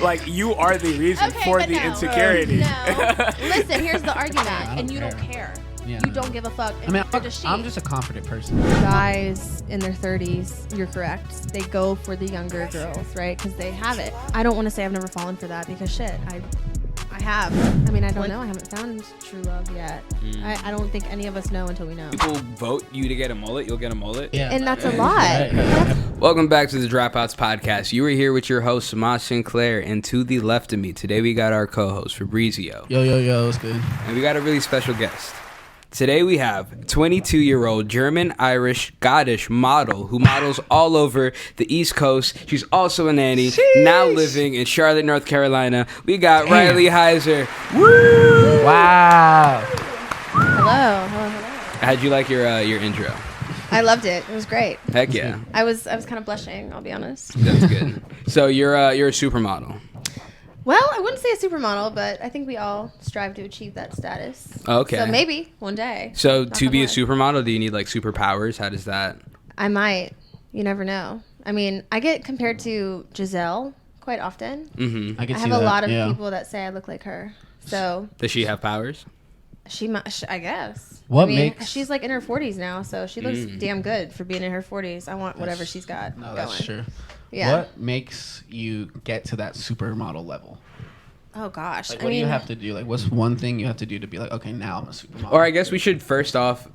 Like, you are the reason for the insecurity. No. Listen, here's the argument, and you don't care. Yeah, you don't give a fuck. I mean, I'm just a confident person. Guys in their 30s, you're correct. They go for the younger girls, right? Because they have it. I don't want to say I've never fallen for that because shit, I have. I mean, I don't know. I haven't found true love yet. I don't think any of us know until we know. People vote you to get a mullet, you'll get a mullet. Yeah. And that's a lot. Welcome back to the Dropouts Podcast. You are here with your host, Samaj Sinclair, and to the left of me, today we got our co-host, Fabrizio. Yo, what's good? And we got a really special guest. Today we have 22-year-old German-Irish Scottish model who models all over the East Coast. She's also a nanny, now living in Charlotte, North Carolina. We got Reilly Heizer. Woo! Wow. Hello. How'd you like your intro? I loved it. It was great. Heck yeah. I was kind of blushing, I'll be honest. That's good. So you're a supermodel. Well, I wouldn't say a supermodel, but I think we all strive to achieve that status. Okay. So maybe one day. So to be a supermodel, do you need like superpowers? How does that? I might. You never know. I mean, I get compared to Giselle quite often. Mm-hmm. I have a lot of people that say I look like her. So does she have powers? She might, I guess. What I mean, makes... She's like in her 40s now, so she looks damn good for being in her 40s. I want whatever she's got. No, that's true. Yeah. What makes you get to that supermodel level? Oh gosh. Like, what do you have to do? Like, what's one thing you have to do to be like, okay, now I'm a supermodel? Or I guess we should first off,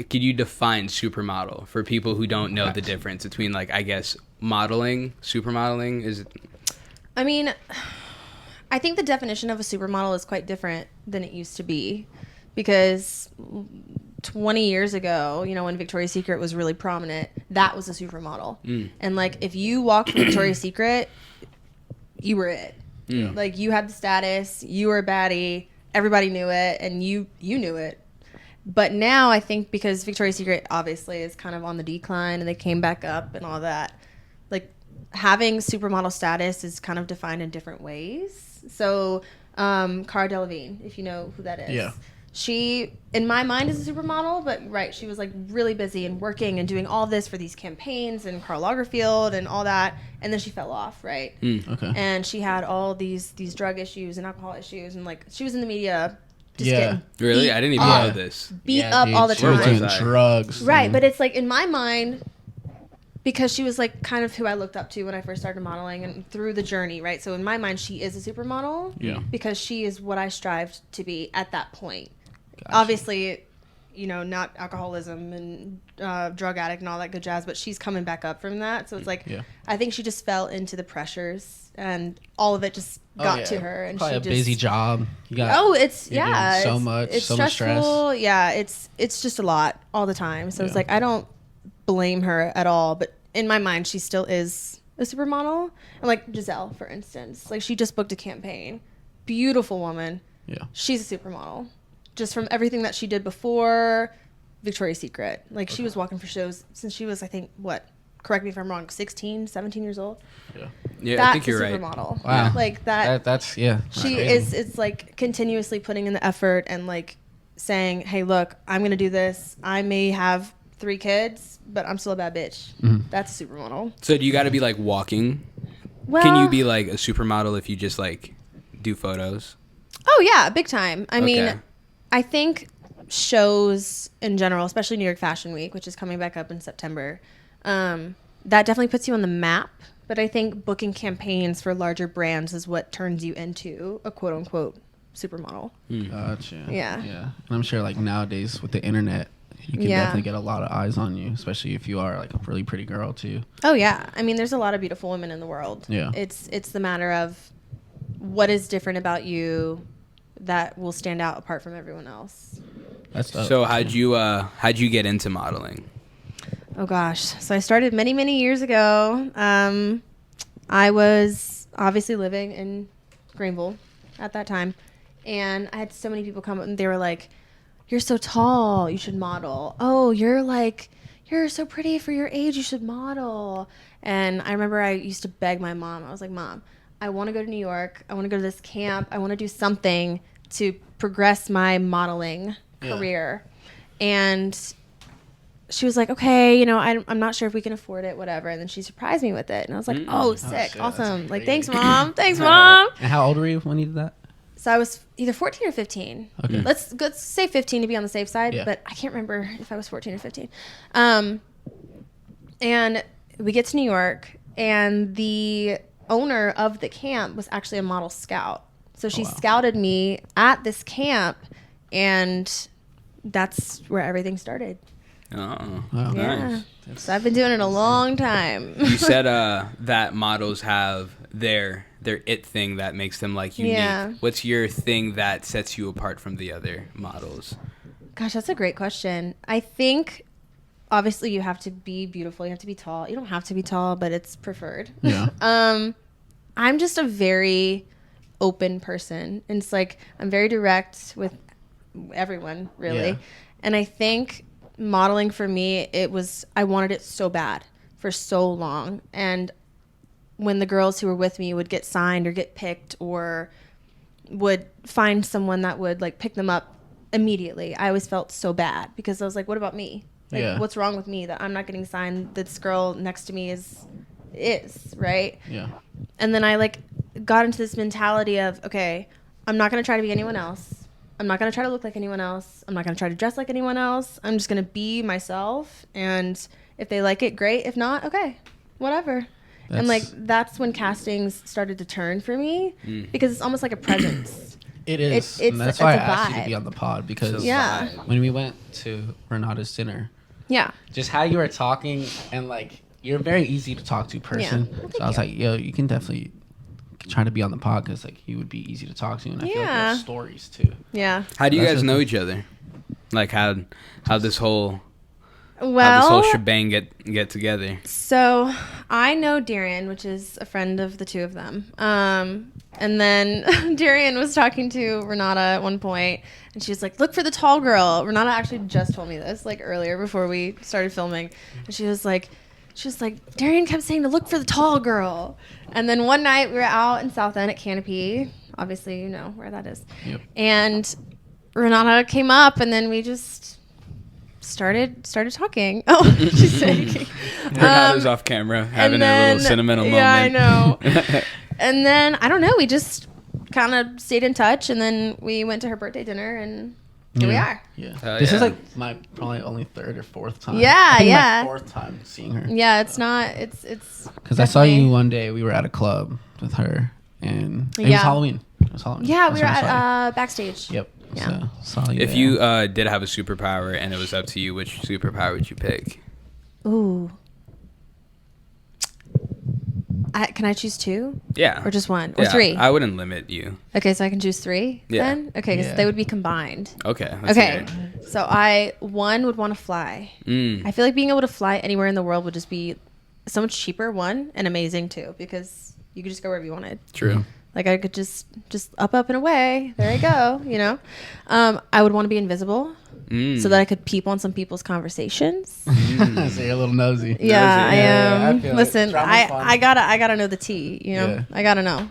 could you define supermodel for people who don't know the difference between, like, I guess modeling, supermodeling? Is it? I mean, I think the definition of a supermodel is quite different than it used to be, because 20 years ago, you know, when Victoria's Secret was really prominent, that was a supermodel. And like, if you walked for Victoria's Secret, you were it. Yeah. Like, you had the status, you were a baddie, everybody knew it, and you knew it. But now I think because Victoria's Secret obviously is kind of on the decline and they came back up and all that, like, having supermodel status is kind of defined in different ways. So Cara Delevingne, if you know who that is. Yeah. She, in my mind, is a supermodel, but right, she was like really busy and working and doing all this for these campaigns and Karl Lagerfeld and all that, and then she fell off, right? Okay. And she had all these drug issues and alcohol issues, and like she was in the media. Just Really? I didn't even know this. Beat up all the She was time. doing drugs. Right, but it's like in my mind, because she was like kind of who I looked up to when I first started modeling and through the journey, right? So in my mind, she is a supermodel. Yeah. Because she is what I strived to be at that point. Gotcha. Obviously, you know, not alcoholism and drug addict and all that good jazz, but she's coming back up from that. So it's like, I think she just fell into the pressures and all of it just got to her. And probably she a just, busy job. You got so so much, it's so stressful. much stress. Yeah, it's just a lot all the time. So it's like, I don't blame her at all, but in my mind, she still is a supermodel. And like Giselle, for instance, like she just booked a campaign. Beautiful woman. Yeah. She's a supermodel. Just from everything that she did before Victoria's Secret. Like, she was walking for shows since she was, I think, correct me if I'm wrong, 16, 17 years old? Yeah, that's I think you're right. Supermodel. Wow. Like, That's she is like, continuously putting in the effort and, like, saying, hey, look, I'm going to do this. I may have 3 kids, but I'm still a bad bitch. Mm-hmm. That's a supermodel. So do you got to be, like, walking? Well, Can you be, like, a supermodel if you just, like, do photos? Oh, yeah, big time. I mean, I think shows in general, especially New York Fashion Week, which is coming back up in September, that definitely puts you on the map. But I think booking campaigns for larger brands is what turns you into a quote-unquote supermodel. Gotcha. Yeah. And I'm sure, like, nowadays with the internet, you can definitely get a lot of eyes on you, especially if you are, like, a really pretty girl, too. Oh, yeah. I mean, there's a lot of beautiful women in the world. Yeah. It's the matter of what is different about you that will stand out apart from everyone else. That's dope. So how'd you get into modeling? Oh gosh. So I started many, many years ago. I was obviously living in Greenville at that time, and I had so many people come up and they were like, you're so tall, you should model. Oh, you're so pretty for your age, you should model. And I remember I used to beg my mom. I was like, Mom, I want to go to New York. I want to go to this camp. I want to do something to progress my modeling career. And she was like, okay, you know, I'm not sure if we can afford it, whatever. And then she surprised me with it. And I was like, oh, sick. Shit, awesome. Like, thanks, Mom. Thanks, Mom. And how old were you when you did that? So I was either 14 or 15. Okay. Let's say 15 to be on the safe side, but I can't remember if I was 14 or 15. And we get to New York, and the owner of the camp was actually a model scout. So she scouted me at this camp, and that's where everything started. Oh, Yeah. nice. So I've been doing it a long time. You said that models have their it thing that makes them like unique. Yeah. What's your thing that sets you apart from the other models? Gosh, that's a great question. I think obviously you have to be beautiful. You have to be tall. You don't have to be tall, but it's preferred. Yeah. I'm just a very open person. And it's like I'm very direct with everyone, really. Yeah. And I think modeling for me, I wanted it so bad for so long. And when the girls who were with me would get signed or get picked or would find someone that would like pick them up immediately, I always felt so bad because I was like, what about me? Like, what's wrong with me that I'm not getting signed? This girl next to me is right. Yeah. And then I like got into this mentality of, okay, I'm not going to try to be anyone else. I'm not going to try to look like anyone else. I'm not going to try to dress like anyone else. I'm just going to be myself. And if they like it, great. If not, okay, whatever. And like, that's when castings started to turn for me because it's almost like a presence. It is. And that's why I it's a asked you to vibe. be on the pod because Yeah. when we went to Renata's dinner, Yeah. just how you were talking and like, you're a very easy to talk to person. Yeah. Well, so I was like, yo, you can definitely try to be on the pod because like you would be easy to talk to. And I feel like you have stories too. Yeah. How do you That's guys the know thing. each other? Like how this whole Well, shebang get together? so I know Darian, which is a friend of the two of them. And then Darian was talking to Renata at one point, and she was like, look for the tall girl. Renata actually just told me this like earlier before we started filming. And she was like, Darian kept saying to look for the tall girl. And then one night we were out in South End at Canopy. Obviously, you know where that is. Yep. And Renata came up, and then we just started talking. Oh, she's shaking. Renata's off camera having a little sentimental moment. Yeah, I know. And then I don't know. We just kind of stayed in touch, and then we went to her birthday dinner, and here we are. Yeah. This is like my probably only third or fourth time. Yeah, I think yeah. My fourth time seeing her. Yeah, it's not. It's Because I saw you one day. We were at a club with her, and it was Halloween. Yeah, we That's were when I saw at backstage. you. Yep. Yeah. So, saw you If there. you did have a superpower and it was up to you, which superpower would you pick? Ooh. Can I choose two? Yeah. Or just one? Or Yeah, three? I wouldn't limit you. Okay, so I can choose three Yeah. then? Okay, because Yeah. they would be combined. Okay. Let's Okay, hear it. so one would want to fly. Mm. I feel like being able to fly anywhere in the world would just be so much cheaper, one, and amazing, two, because you could just go wherever you wanted. True. Like I could just up and away. There I go, you know? I would want to be invisible so that I could peep on some people's conversations. so you're a little nosy. Yeah, I am. Yeah, I feel it. Listen, Drama's fun. I gotta know the tea, you know? Yeah. I gotta know.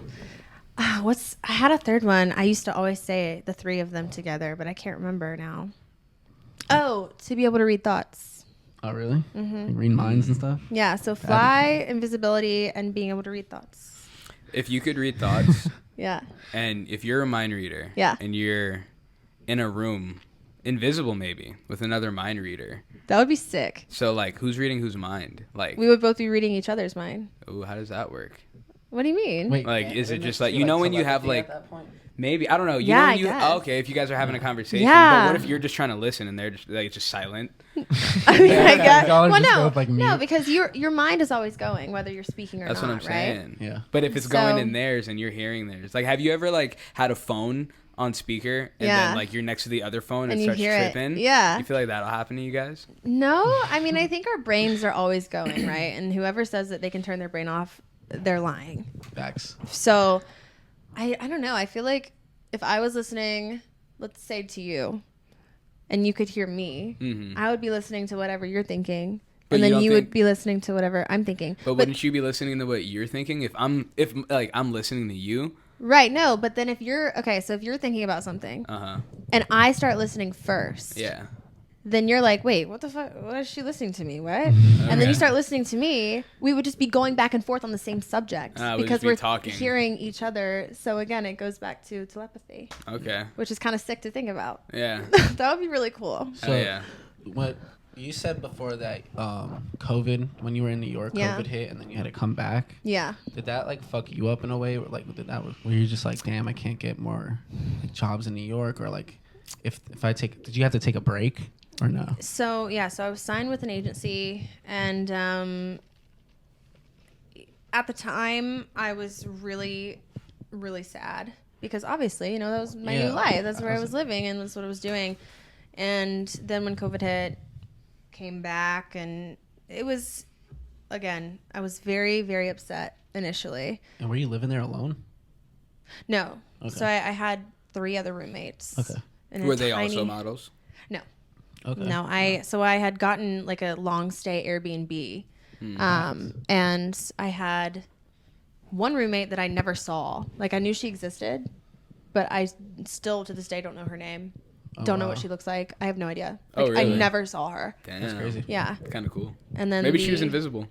I had a third one. I used to always say the three of them together, but I can't remember now. Oh, to be able to read thoughts. Oh, really? Mm-hmm. Like read minds and stuff? Yeah, so fly, invisibility, and being able to read thoughts. If you could read thoughts, Yeah. and if you're a mind reader, Yeah. and you're in a room, invisible maybe, with another mind reader. That would be sick. So like, who's reading whose mind? Like, We would both be reading each other's mind. ooh, how does that work? What do you mean? Wait, Like, is it just like, you know when you have like, maybe, I don't know. You Yeah, know I when you, guess. oh, okay, if you guys are having a conversation, Yeah. but what if you're just trying to listen and they're just like, it's just silent? I mean, I Yeah, guess. y'all Well, just no, go with, like, no, mute. because your mind is always going, whether you're speaking or That's not. what I'm right? saying. Yeah. But if it's going So- in theirs and you're hearing theirs, like, have you ever like had a phone on speaker and Yeah. then like you're next to the other phone and And it you starts hear it. tripping? Yeah. You feel like that'll happen to you guys? No, I mean, I think our brains are always going, right? And whoever says that they can turn their brain off, they're lying. Facts. So, I don't know. I feel like if I was listening, let's say to you, and you could hear me, Mm-hmm. I would be listening to whatever you're thinking, But and you then don't you think- would be listening to whatever I'm thinking. But wouldn't you be listening to what you're thinking? If I'm listening to you, Right, no, but then if you're thinking about something, uh huh, and I start listening first, yeah, then you're like, wait, what the fuck? What is she listening to me? What? And then you start listening to me. We would just be going back and forth on the same subject because we're talking, hearing each other. So again, it goes back to telepathy. Okay. Which is kind of sick to think about. Yeah. That would be really cool. So what you said before that COVID, when you were in New York, COVID hit and then you had to come back. Yeah. Did that like fuck you up in a way? Or, like, where you're just like, damn, I can't get more like, jobs in New York, or like if I did you have to take a break? Or no? So I was signed with an agency, and at the time I was really, really sad because obviously, that was my new life. That's where I was living, and that's what I was doing. And then when COVID hit, came back, and it was, again, I was very, very upset initially. And were you living there alone? No. Okay. So I had 3 other roommates. Okay. Were they also models? No. Okay. No, I had gotten like a long stay Airbnb, and I had one roommate that I never saw. Like, I knew she existed, but I still to this day don't know her name. Don't know what she looks like. I have no idea. Like, really? I never saw her. Damn. That's crazy. Yeah. Kind of cool. And then maybe she was invisible.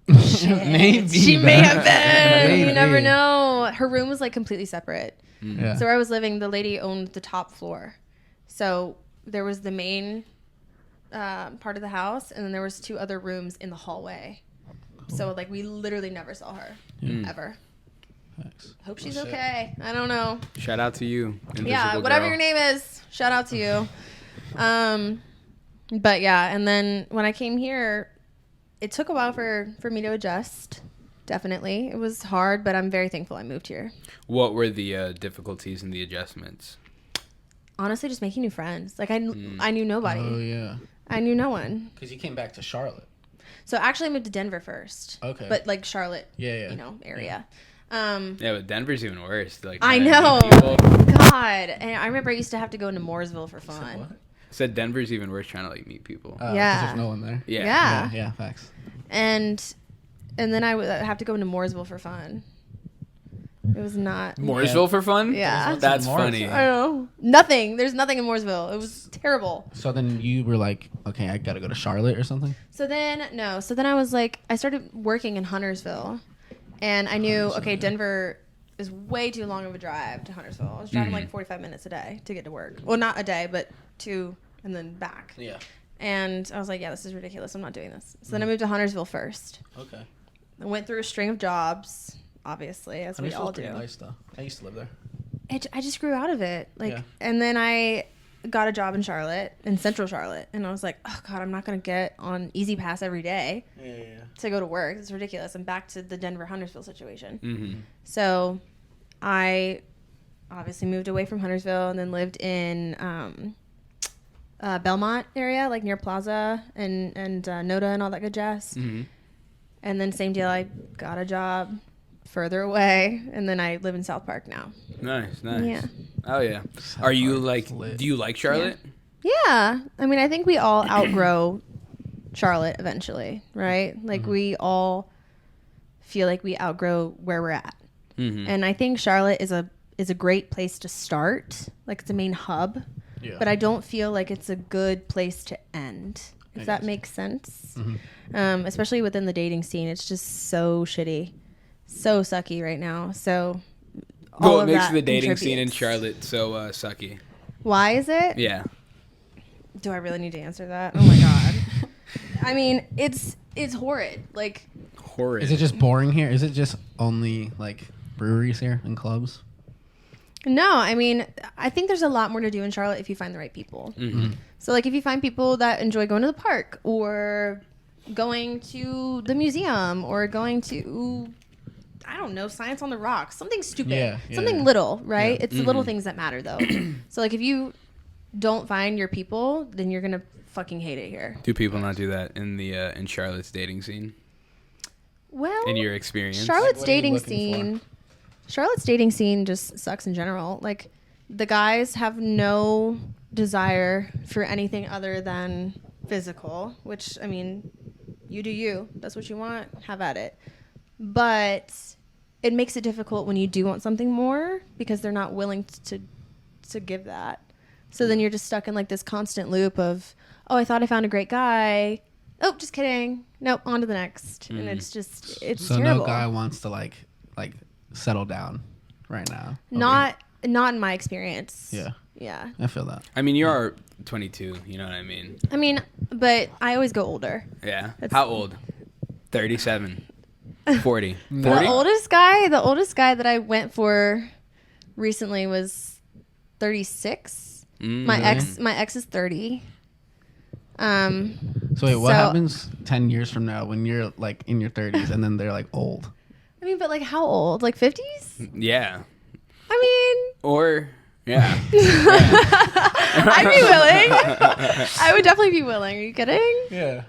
Maybe she may have been. You never know. Her room was like completely separate. Yeah. So where I was living, the lady owned the top floor. So there was the main part of the house, and then there was 2 other rooms in the hallway. Cool. So like we literally never saw her ever. Thanks. Hope she's okay. I don't know. Shout out to you. Whatever girl. Your name is. Shout out to you. But yeah, and then when I came here, it took a while for me to adjust. Definitely, it was hard, but I'm very thankful I moved here. What were the difficulties and the adjustments? Honestly, just making new friends. Like I knew nobody. Oh yeah. I knew no one. Because you came back to Charlotte. So actually, I moved to Denver first. Okay. But like Charlotte, area. Yeah. But Denver's even worse. Like, I know. God, and I remember I used to have to go into Mooresville for fun. What? Said Denver's even worse trying to like meet people. Yeah. There's no one there. Yeah. Facts. And then I would have to go into Mooresville for fun. It was not Mooresville for fun. Yeah, that's funny. I know. Nothing. There's nothing in Mooresville. It was terrible. So then you were like, okay, I gotta go to Charlotte or something. So then I was like, I started working in Huntersville, and I knew Denver is way too long of a drive to Huntersville. I was driving like 45 minutes a day to get to work. Well, not a day, but 2 and then back. Yeah. And I was like, yeah, this is ridiculous. I'm not doing this. So then I moved to Huntersville first. Okay. I went through a string of jobs. Obviously, as we all do. Nice though. I used to live there. I just grew out of it, and then I got a job in Charlotte, in Central Charlotte, and I was like, oh God, I'm not gonna get on Easy Pass every day to go to work. It's ridiculous. I'm back to the Denver Huntersville situation. Mm-hmm. So, I obviously moved away from Huntersville and then lived in Belmont area, like near Plaza and Noda and all that good jazz. Mm-hmm. And then same deal, I got a job further away, and then I live in South Park now. Nice. Yeah. Oh yeah. South Are you like? Do you like Charlotte? Yeah. I mean, I think we all outgrow Charlotte eventually, right? Like we all feel like we outgrow where we're at, and I think Charlotte is a great place to start. Like it's a main hub, but I don't feel like it's a good place to end. If that makes sense. Mm-hmm. Especially within the dating scene, it's just so shitty. So sucky right now. So what makes the dating scene in Charlotte so sucky? Why is it? Yeah. Do I really need to answer that? Oh my God. I mean, it's horrid. Like horrid. Is it just boring here? Is it just only like breweries here and clubs? No, I mean, I think there's a lot more to do in Charlotte if you find the right people. Mm-hmm. So like if you find people that enjoy going to the park or going to the museum or going to, I don't know, Science on the Rocks, something stupid, something little, right? Yeah. It's the little things that matter, though. So, like, if you don't find your people, then you're gonna fucking hate it here. Do people not do that in the in Charlotte's dating scene? Well, in your experience, Charlotte's dating scene just sucks in general. Like, the guys have no desire for anything other than physical, which, I mean, you do you. That's what you want. Have at it. But it makes it difficult when you do want something more because they're not willing to give that. So then you're just stuck in like this constant loop of, oh, I thought I found a great guy. Oh, just kidding. Nope, on to the next. And it's terrible. So no guy wants to like settle down right now. Not in my experience. Yeah. Yeah. I feel that. I mean, you're 22. You know what I mean? I mean, but I always go older. Yeah. How old? 37. 40. 40? The oldest guy that I went for recently was 36. My ex is 30. So wait, what happens 10 years from now when you're like in your 30s and then they're like old? I mean, but like how old? Like 50s? Yeah. I mean, or yeah. I'd be willing. I would definitely be willing. Are you kidding? Yeah.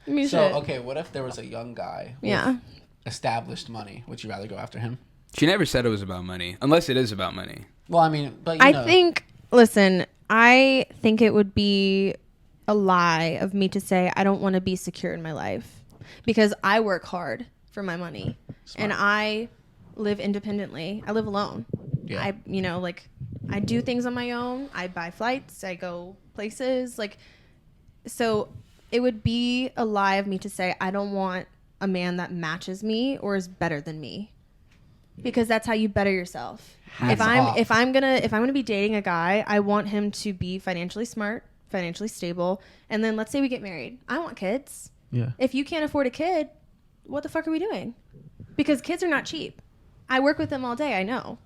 I mean, So shit. okay, what if there was a young guy with established money? Would you rather go after him? She never said it was about money, unless it is about money. Well, I mean, but I think it would be a lie of me to say I don't want to be secure in my life because I work hard for my money. Smart. And I live independently. I live alone. Yeah. I do things on my own. I buy flights. I go places. So it would be a lie of me to say I don't want a man that matches me or is better than me, because that's how you better yourself. If I'm gonna be dating a guy, I want him to be financially smart, financially stable, and then let's say we get married. I want kids. Yeah. If you can't afford a kid, what the fuck are we doing? Because kids are not cheap. I work with them all day. I know.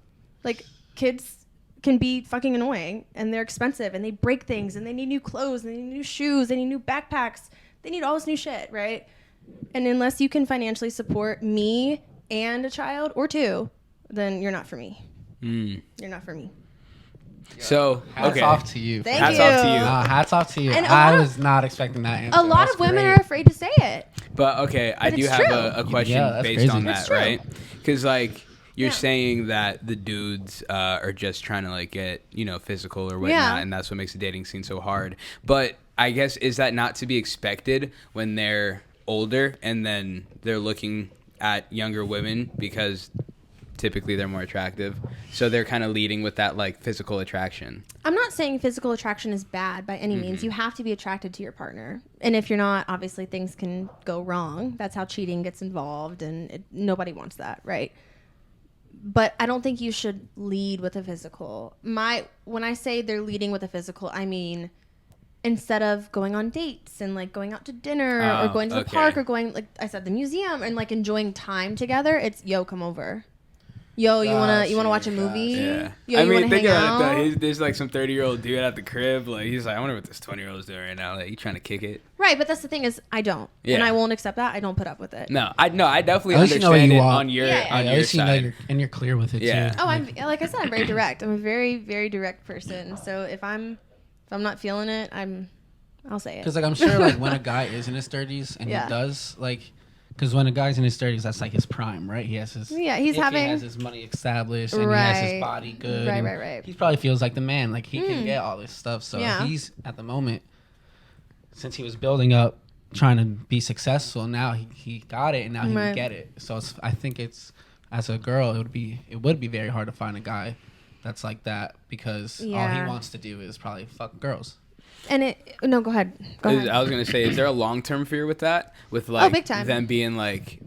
Like, kids can be fucking annoying, and they're expensive, and they break things, and they need new clothes, and they need new shoes, they need new backpacks, they need all this new shit, right? And unless you can financially support me and a child or two, then you're not for me. You're not for me. So, hats off to you. Thank hats you. off to you. Hats off to you. And I was not expecting that answer. A lot of women are afraid to say it. But okay, I do have a question based on that, right? Because like you're saying that the dudes are just trying to like get physical or whatnot, and that's what makes the dating scene so hard. But I guess is that not to be expected when they're older and then they're looking at younger women because typically they're more attractive, so they're kind of leading with that like physical attraction. I'm not saying physical attraction is bad by any means. You have to be attracted to your partner, and if you're not, obviously things can go wrong. That's how cheating gets involved, and nobody wants that, right? But I don't think you should lead with a physical. When I say they're leading with a physical, I mean instead of going on dates and like going out to dinner or going to the park or going, like I said, the museum and like enjoying time together, it's yo, come over. Yo, you wanna watch a movie? Yeah. Yo, you wanna hang out? There's like some 30-year-old dude at the crib. Like he's like, I wonder what this 20-year-old's doing right now. Like, you trying to kick it? Right, but that's the thing is, I don't, and I won't accept that. I don't put up with it. No, I definitely understand it on your side, and you're clear with it too. Oh, I'm like I said, I'm very direct. I'm a very, very direct person. So if I'm not feeling it, I'll say it. Because like I'm sure like when a guy is in his 30s and he does like. Because when a guy's in his 30s, that's like his prime, right? He has his he has his money established and he has his body good. Right. He probably feels like the man, like he can get all this stuff. So he's at the moment, since he was building up, trying to be successful. Now he got it, and now he can get it. So I think it's as a girl, it would be very hard to find a guy that's like that because all he wants to do is probably fuck girls. And go ahead. I was gonna say, is there a long-term fear with that? With like big time. Them being like,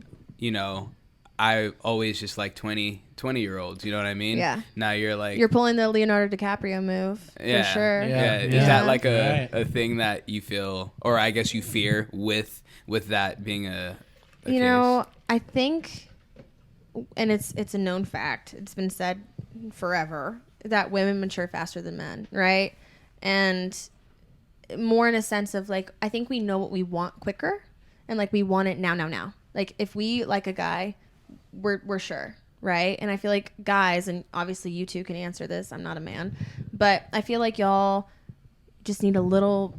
I always just like 20-year-olds. You know what I mean? Yeah. Now you're like pulling the Leonardo DiCaprio move for sure. Yeah. Is that like a thing that you feel, or I guess you fear with that being a case? I think, and it's a known fact. It's been said forever that women mature faster than men, right? And more in a sense of like, I think we know what we want quicker, and like we want it now. Like if we like a guy, we're sure, right? And I feel like guys, and obviously you two can answer this, I'm not a man, but I feel like y'all just need a little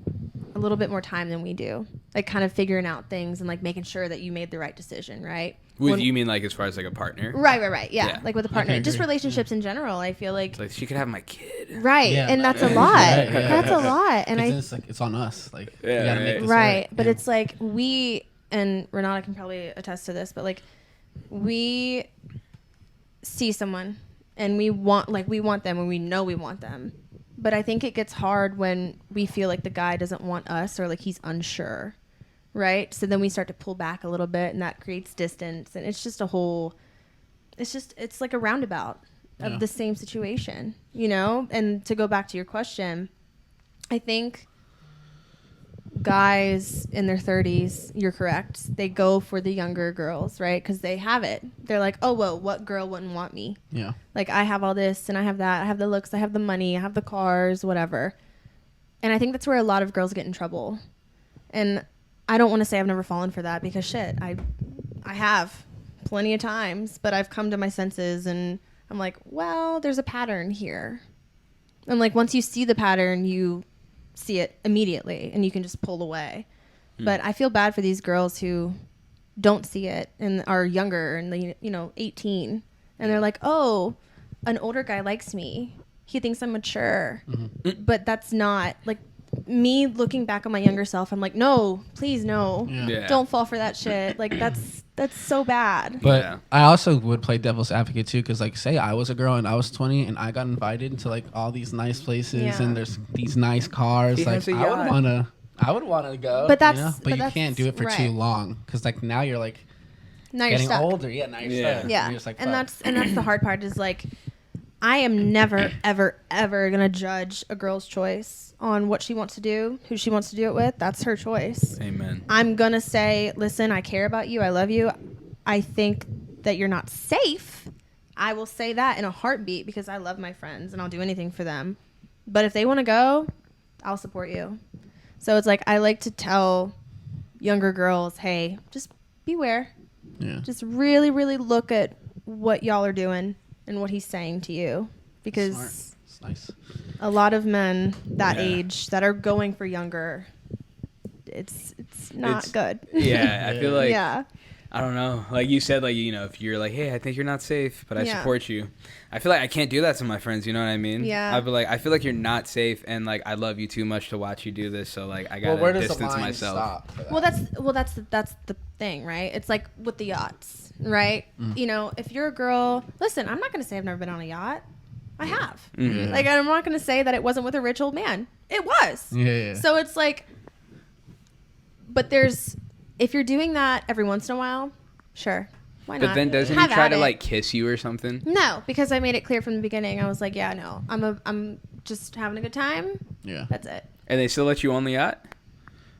bit more time than we do, like kind of figuring out things and like making sure that you made the right decision, right? You mean like as far as like a partner? Right. Yeah. Like with a partner. Just relationships in general. I feel like she could have my kid. Right. Yeah, and that's a lot. Right. That's a lot. And it's on us. Like we gotta make this right. But it's like and Renata can probably attest to this, but like we see someone and we want them and we know we want them. but I think it gets hard when we feel like the guy doesn't want us or like he's unsure, right? So then we start to pull back a little bit, and that creates distance, and it's just it's like a roundabout of the same situation, you know? And to go back to your question, I think guys in their 30s, you're correct, they go for the younger girls, right? Because they have it. They're like, oh, well, what girl wouldn't want me? Yeah. Like, I have all this and I have that. I have the looks, I have the money, I have the cars, whatever. And I think that's where a lot of girls get in trouble. And I don't want to say I've never fallen for that, because shit, I have plenty of times, but I've come to my senses and I'm like, well, there's a pattern here. And like, once you see the pattern, you see it immediately and you can just pull away. But I feel bad for these girls who don't see it and are younger and they, 18, and they're like, oh, an older guy likes me, he thinks I'm mature. But that's not like me. Looking back on my younger self, I'm like, no, please, no. Don't fall for that shit. Like, that's so bad. But I also would play devil's advocate too, because like, say I was a girl and I was 20 and I got invited to like all these nice places and there's these nice cars, like I would want to go. But that's but you can't do it for too long, because like now you're like getting stuck. older. Now you're stuck. Yeah. You're just like, and that's the hard part, is like, I am never ever ever gonna judge a girl's choice on what she wants to do, who she wants to do it with. That's her choice. Amen. I'm gonna say, listen, I care about you, I love you, I think that you're not safe. I will say that in a heartbeat, because I love my friends and I'll do anything for them. But if they want to go, I'll support you. So it's like, I like to tell younger girls, hey, just beware. Just really, really look at what y'all are doing and what he's saying to you, because it's nice. A lot of men that age that are going for younger, it's not good. Yeah, I feel like, I don't know. Like you said, like, if you're like, hey, I think you're not safe, but I support you. I feel like I can't do that to my friends. You know what I mean? Yeah. I'd be like, I feel like you're not safe, and like, I love you too much to watch you do this. So like, I gotta distance myself. Well, that's the thing, right? It's like with the yachts, right? If you're a girl, listen, I'm not gonna say I've never been on a yacht. I have. Like, I'm not gonna say that it wasn't with a rich old man. It was. Yeah. So it's like, but if you're doing that every once in a while, sure, why not? But then doesn't he try to like kiss you or something? No, because I made it clear from the beginning. I was like, yeah, no, I'm just having a good time. Yeah, that's it. And they still let you on the yacht?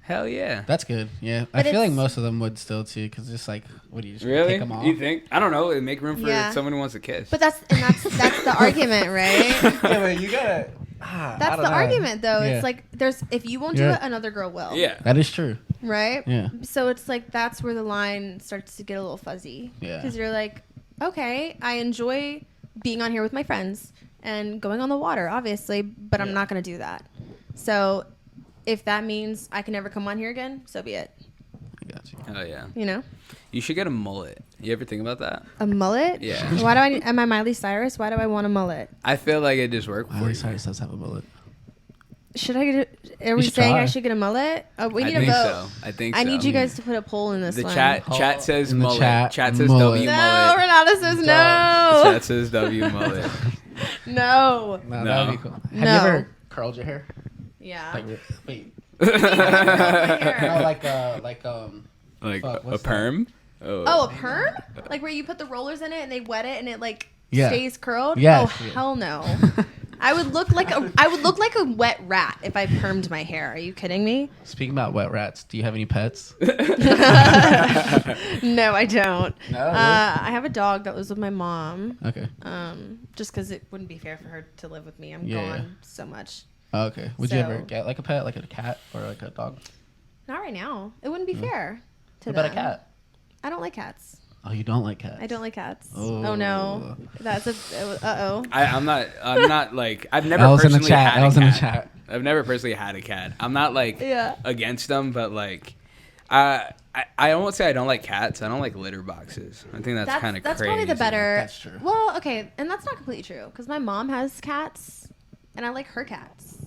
Hell yeah, that's good. Yeah, but I feel like most of them would still too, because just like, what do you just really kick them off? You think? I don't know. It make room for someone who wants to kiss. But that's the argument, right? Yeah, but you gotta. That's the argument, though. It's like, if you won't do it, another girl will. Yeah, that is true. Right? Yeah. So it's like, that's where the line starts to get a little fuzzy. Yeah. Because you're like, okay, I enjoy being on here with my friends and going on the water, obviously, but I'm not going to do that. So if that means I can never come on here again, so be it. I got you. Oh yeah. You should get a mullet. You ever think about that? A mullet? Yeah. Why do am I Miley Cyrus? Why do I want a mullet? I feel like it just worked for Miley you. Cyrus does have a mullet. Should I get it? Are we saying I should get a mullet? We need a vote. I think so. I need you guys to put a poll in this the one. Chat says mullet. Chat says mullet. W no, mullet. Renata says no. Chat says W mullet. No. That'd be cool. Have you ever curled your hair? Yeah. Like, wait. No, like a perm? Oh, a perm? Like where you put the rollers in it and they wet it and it like stays curled? Yes. Oh, hell no. I would look like a wet rat if I permed my hair. Are you kidding me? Speaking about wet rats, do you have any pets? No, I don't. No, really? I have a dog that lives with my mom. Okay. Just because it wouldn't be fair for her to live with me. I'm gone so much. Oh, okay. Would you ever get like a pet, like a cat or like a dog? Not right now. It wouldn't be fair to What about a cat? I don't like cats. Oh, you don't like cats? I don't like cats. Oh no, that's I'm not like, I've never personally had a cat. I've never personally had a cat. I'm not like against them, but like, I won't say I don't like cats. I don't like litter boxes. I think that's kind of crazy. That's probably the better. That's true. Well, okay, and that's not completely true because my mom has cats, and I like her cats,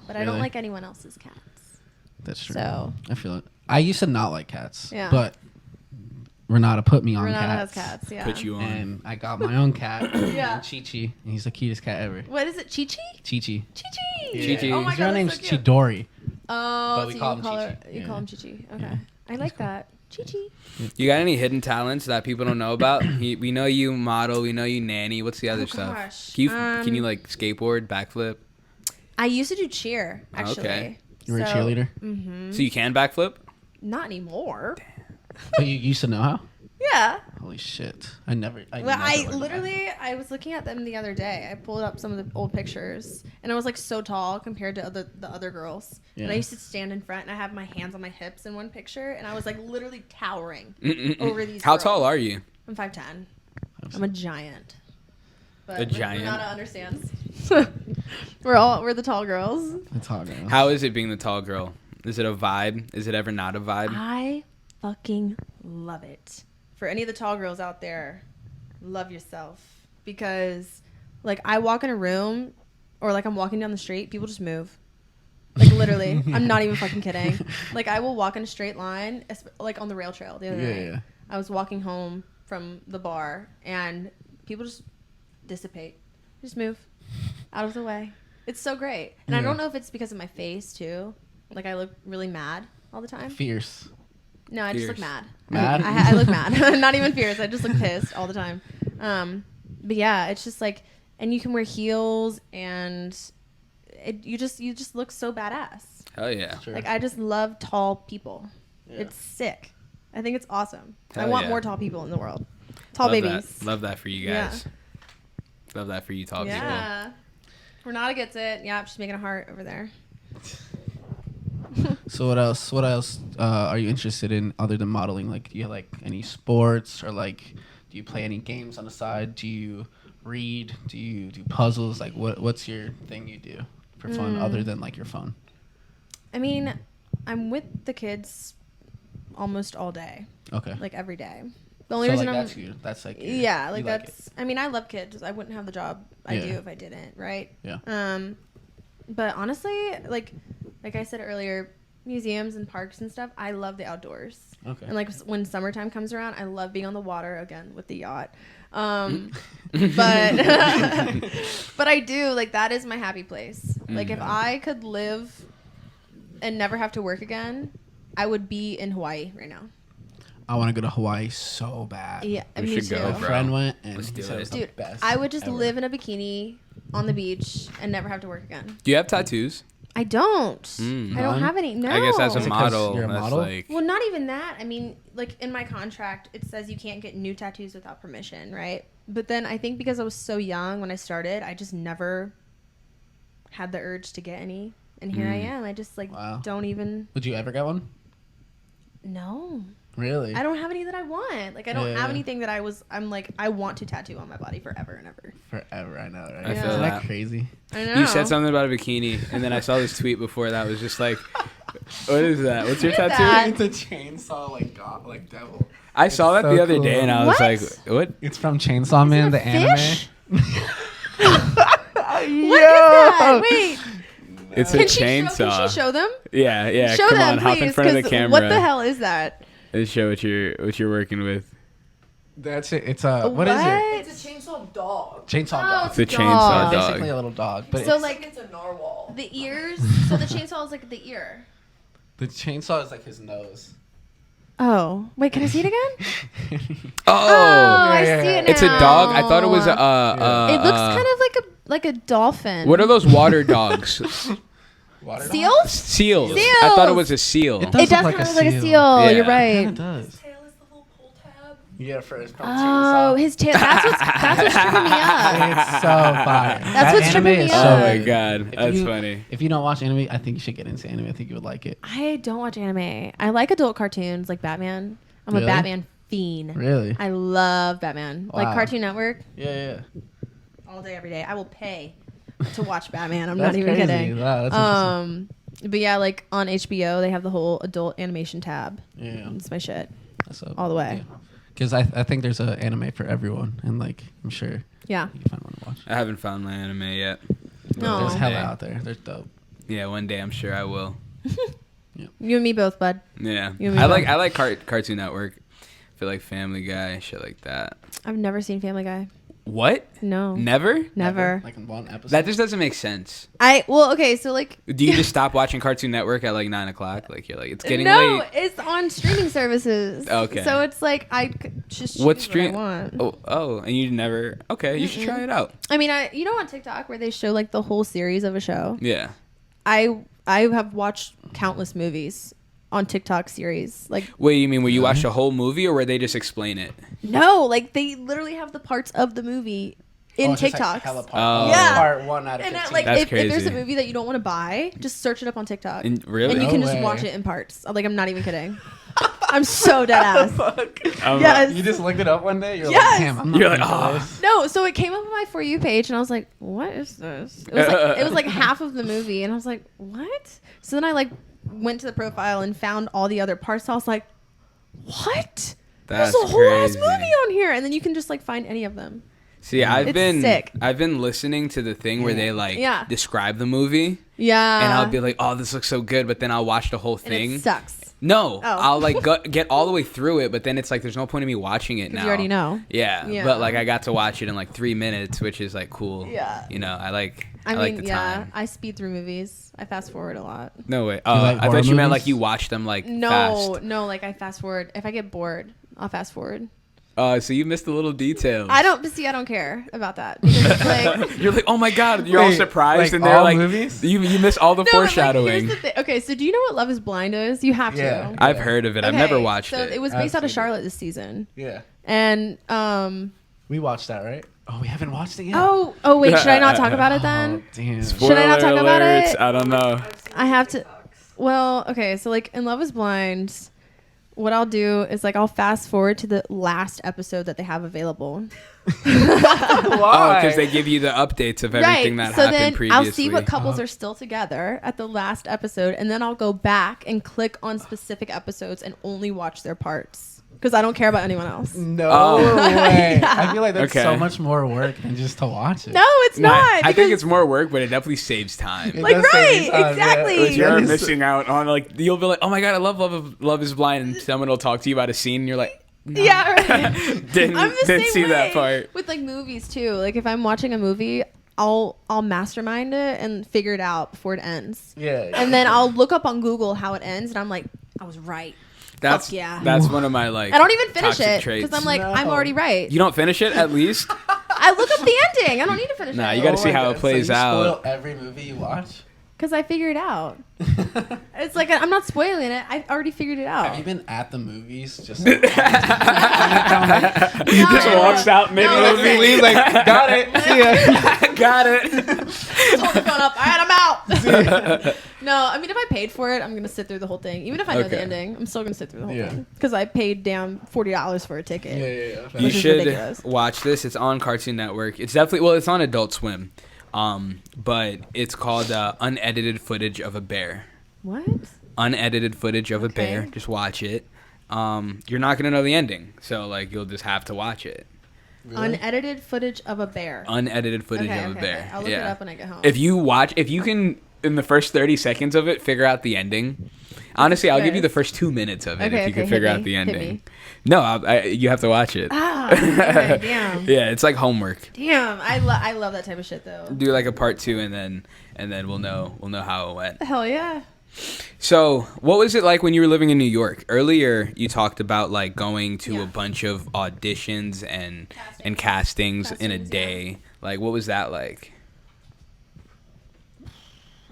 but I don't like anyone else's cats. That's true. So I feel it. I used to not like cats, but Renata put me on Renata cats. has cats, yeah. Put you on. And I got my own cat. Yeah. Chi-Chi. And he's the cutest cat ever. What is it, Chi-Chi? Chi-Chi. Chi-Chi! Yeah. Chi-Chi. Oh my His god, real name's that's so cute. Chidori. Oh, But we so call you him call her, Chi-Chi. you Yeah. call him Chi-Chi. Okay. Yeah. I like that. Chi-Chi. You got any hidden talents that people don't know about? We know you model. We know you nanny. What's the other stuff? Gosh. Can you like skateboard, backflip? I used to do cheer, actually. Okay. You were a cheerleader? Mm-hmm. So you can backflip? Not anymore. But you used to know how? Yeah. Holy shit. I never Well, never I learned literally, I was looking at them the other day. I pulled up some of the old pictures, and I was like so tall compared to the other girls. Yeah. And I used to stand in front, and I have my hands on my hips in one picture, and I was like literally towering over these. How girls. tall are you? I'm 5'10". I'm a giant. But A giant? Renata understands. we're the tall girls. The tall girl. How is it being the tall girl? Is it a vibe? Is it ever not a vibe? I fucking love it. For any of the tall girls out there, love yourself. Because, like, I walk in a room or, like, I'm walking down the street, people just move. Like, literally. I'm not even fucking kidding. Like, I will walk in a straight line, like, on the rail trail the other night. Yeah. I was walking home from the bar, and people just dissipate. Just move out of the way. It's so great. And I don't know if it's because of my face, too. Like, I look really mad all the time. Fierce. No, I just look Fierce. mad. Mad? I look mad. Not even fierce. I just look pissed all the time. But yeah, it's just like, and you can wear heels, and you just look so badass. Hell yeah. Sure. Like, I just love tall people. Yeah. It's sick. I think it's awesome. I Hell want yeah. more tall people in the world. Tall Love babies. That. Love that for you guys. Love that for you tall people. Yeah. Renata gets it. Yeah, she's making a heart over there. So what else? What else are you interested in other than modeling? Like, do you like any sports, or like, do you play any games on the side? Do you read? Do you do puzzles? Like, what's your thing you do for fun other than like your phone? I mean, I'm with the kids almost all day. Okay. Like every day. The only So reason like I'm that's you. That's like yeah, like you like that's. I mean, I love kids. I wouldn't have the job I do if I didn't, right? Yeah. But honestly, like I said earlier, museums and parks and stuff. I love the outdoors. Okay. And like when summertime comes around, I love being on the water again with the yacht. But but I do like that is my happy place. Like if I could live and never have to work again, I would be in Hawaii right now. I want to go to Hawaii so bad. Yeah, We me should too. go, My bro. friend went and Let's he do said it. it was the Dude, best. I would just ever. live in a bikini on the beach and never have to work again. Do you have tattoos? I don't. I don't None? have any. No. I guess as a Is it 'cause model, you're a that's model? like. Well, not even that. I mean, like in my contract, it says you can't get new tattoos without permission, right? But then I think because I was so young when I started, I just never had the urge to get any. And here I am. I just like don't even. Would you ever get one? No. Really? I don't have any that I want. Like I don't Yeah. have anything that I'm like I want to tattoo on my body forever and ever. Forever, I know, right? I feel Isn't that. that crazy? I know. You said something about a bikini, and then I saw this tweet before that was just like, "What is that? What's your What is tattoo?" that? It's a chainsaw, like God, like devil. I saw that so the other cool. day, and I was What? like, "What?" It's from Chainsaw Man, the fish? anime. What is that? Wait. It's a Can chainsaw. she show them? Yeah, yeah. Show Come them, on, hop in please, front of the 'cause camera. what the hell is that? And show what you're working with. That's it. It's a what is it? It's a chainsaw dog. Chainsaw Oh, dog. It's a dog. chainsaw It's dog. basically a little dog, but So it's, like It's a narwhal. the ears. So the chainsaw is like the ear. the chainsaw is like his nose. Oh wait, can I see it again? Oh, I yeah, see yeah. it now. it's a dog. I thought it was a. It looks kind of like a dolphin. What are those water dogs? Water Seals? Seals. I thought it was a seal. It does kind of look like a seal. Yeah. You're It right. does. Tail is the little pull tab. Yeah, for his Oh, chainsaw. his tail. That's what's tripping me up. It's so fire. That's what's anime tripping me is up. so Oh my good. god, If that's you- funny. If you don't watch anime, I think you should get into anime. I think you would like it. I don't watch anime. I like adult cartoons like Batman. I'm Really? a Batman fiend. Really? I love Batman. Like Wow. Cartoon Network. Yeah. All day, every day. I will pay to watch Batman. I'm That's not even crazy. kidding. Wow, that's interesting. But yeah, like on HBO, they have the whole adult animation tab. Yeah. It's my shit. That's so, all the way. Because I think there's an anime for everyone, and like I'm sure Yeah. you can find one to watch. I haven't found my anime yet. No. There's One hella day. out there. They're dope. Yeah, one day I'm sure I will. You and me both, bud. Yeah, You and me I both. like Cartoon Network, I feel like Family Guy, shit like that. I've never seen Family Guy. What? No. Never? Like in one episode. That just doesn't make sense. Okay, so like. Do you just stop watching Cartoon Network at like 9 o'clock? Like you're like, it's getting no, late. it's on streaming services. Okay. So it's like I just choose What stream? what I want. Oh, and you never. Okay, you should try it out. I mean, you know on TikTok where they show like the whole series of a show. Yeah. I have watched countless movies on TikTok series. Like, wait, you mean where you watch the whole movie or where they just explain it? No, like they literally have the parts of the movie in TikTok. Yeah. Part 1 out of 15. And like, That's if there's a movie that you don't want to buy, just search it up on TikTok. Really? And you can just watch it in parts. Like, I'm not even kidding. I'm so dead ass. Yes. You just looked it up one day? You're Yes. like, damn, I'm not into this. No, so it came up on my For You page, and I was like, what is this? It was like half of the movie, and I was like, what? So then I like went to the profile and found all the other parts. So I was like, what? That's There's a whole ass crazy. movie on here, and then you can just like find any of them. See, I've been sick. I've been listening to the thing where they like describe the movie. Yeah. And I'll be like, oh, this looks so good, but then I'll watch the whole And thing. it sucks. No, Oh. I'll like get all the way through it, but then it's like there's no point in me watching it now. You already know. Yeah, but like I got to watch it in like 3 minutes, which is like cool. Yeah. You know, I like mean, the time. I speed through movies. I fast forward a lot. No way. like I horror thought you meant movies? like you watch them like No, fast. no, like I fast forward. If I get bored, I'll fast forward. So you missed the little details. I don't care about that. Because it's like, You're like, oh my god, you're all Wait, surprised, like and they're all like, movies? you miss all the no, but, like, foreshadowing. here's the thing. Okay, so do you know what Love Is Blind is? You have to. Yeah. I've heard of it. I've Okay, never watched so it. it was based out of seen it. Charlotte this season, Yeah. and We watched that, right? Oh, we haven't watched it yet? oh wait, should I not talk about it then? Oh, damn. Should I not talk about Spoiler it? alerts, I don't know. I have to. Well, okay, so like in Love Is Blind, what I'll do is like I'll fast forward to the last episode that they have available. Oh, because they give you the updates of everything that so happened then previously. I'll see what couples are still together at the last episode, and then I'll go back and click on specific episodes and only watch their parts because I don't care about anyone else. No Oh. way. Yeah. I feel like that's Okay. so much more work than just to watch it. No, it's Nah, not. I think because- it's more work, but it definitely saves time. It Like, does save right, you time, exactly. Yeah. Like, you're That is- missing out on like you'll be like, oh my god, I love Love is Blind, and someone will talk to you about a scene, and you're like, no. Yeah, right. didn't I'm the same see way that part. with like movies too. Like if I'm watching a movie, I'll mastermind it and figure it out before it ends. Yeah. And then I'll look up on Google how it ends, and I'm like, I was right. That's yeah. That's one of my like. I don't even finish toxic it traits. because I'm like, No. I'm already right. You don't finish it at least. I look up the ending. I don't need to finish Nah, it. you gotta see how it plays so you out. Spoil every movie you watch. Because I figured it out. It's like I'm not spoiling it. I already figured it out. Have you been at the movies? Just He just walks out mid No, movie. leaves like, got it. See ya. Got it. Just hold the phone up. All right, I'm out. No, I mean if I paid for it, I'm gonna sit through the whole thing. Even if I know the Okay. ending, I'm still gonna sit through the whole Yeah. thing because I paid down $40 for a ticket. Yeah. You Which is should ridiculous. watch this. It's on Cartoon Network. It's definitely it's on Adult Swim, but it's called unedited footage of a bear. What? Unedited footage of a Okay. bear. Just watch it. You're not gonna know the ending, so like you'll just have to watch it. Unedited footage of a bear. Unedited footage Okay, of a okay, bear. okay. I'll look it up when I get home. If you can in the first 30 seconds of it figure out the ending. Honestly, I'll give you the first 2 minutes of it Okay, if you can okay, figure hit out me, the hit ending. me. No, you have to watch it. Okay, damn. Yeah, it's like homework. Damn, I love that type of shit though. Do like a part 2 and then we'll know how it went. Hell yeah. So, what was it like when you were living in New York? Earlier, you talked about like going to Yeah. a bunch of auditions and castings in a Castings, day. Like, what was that like?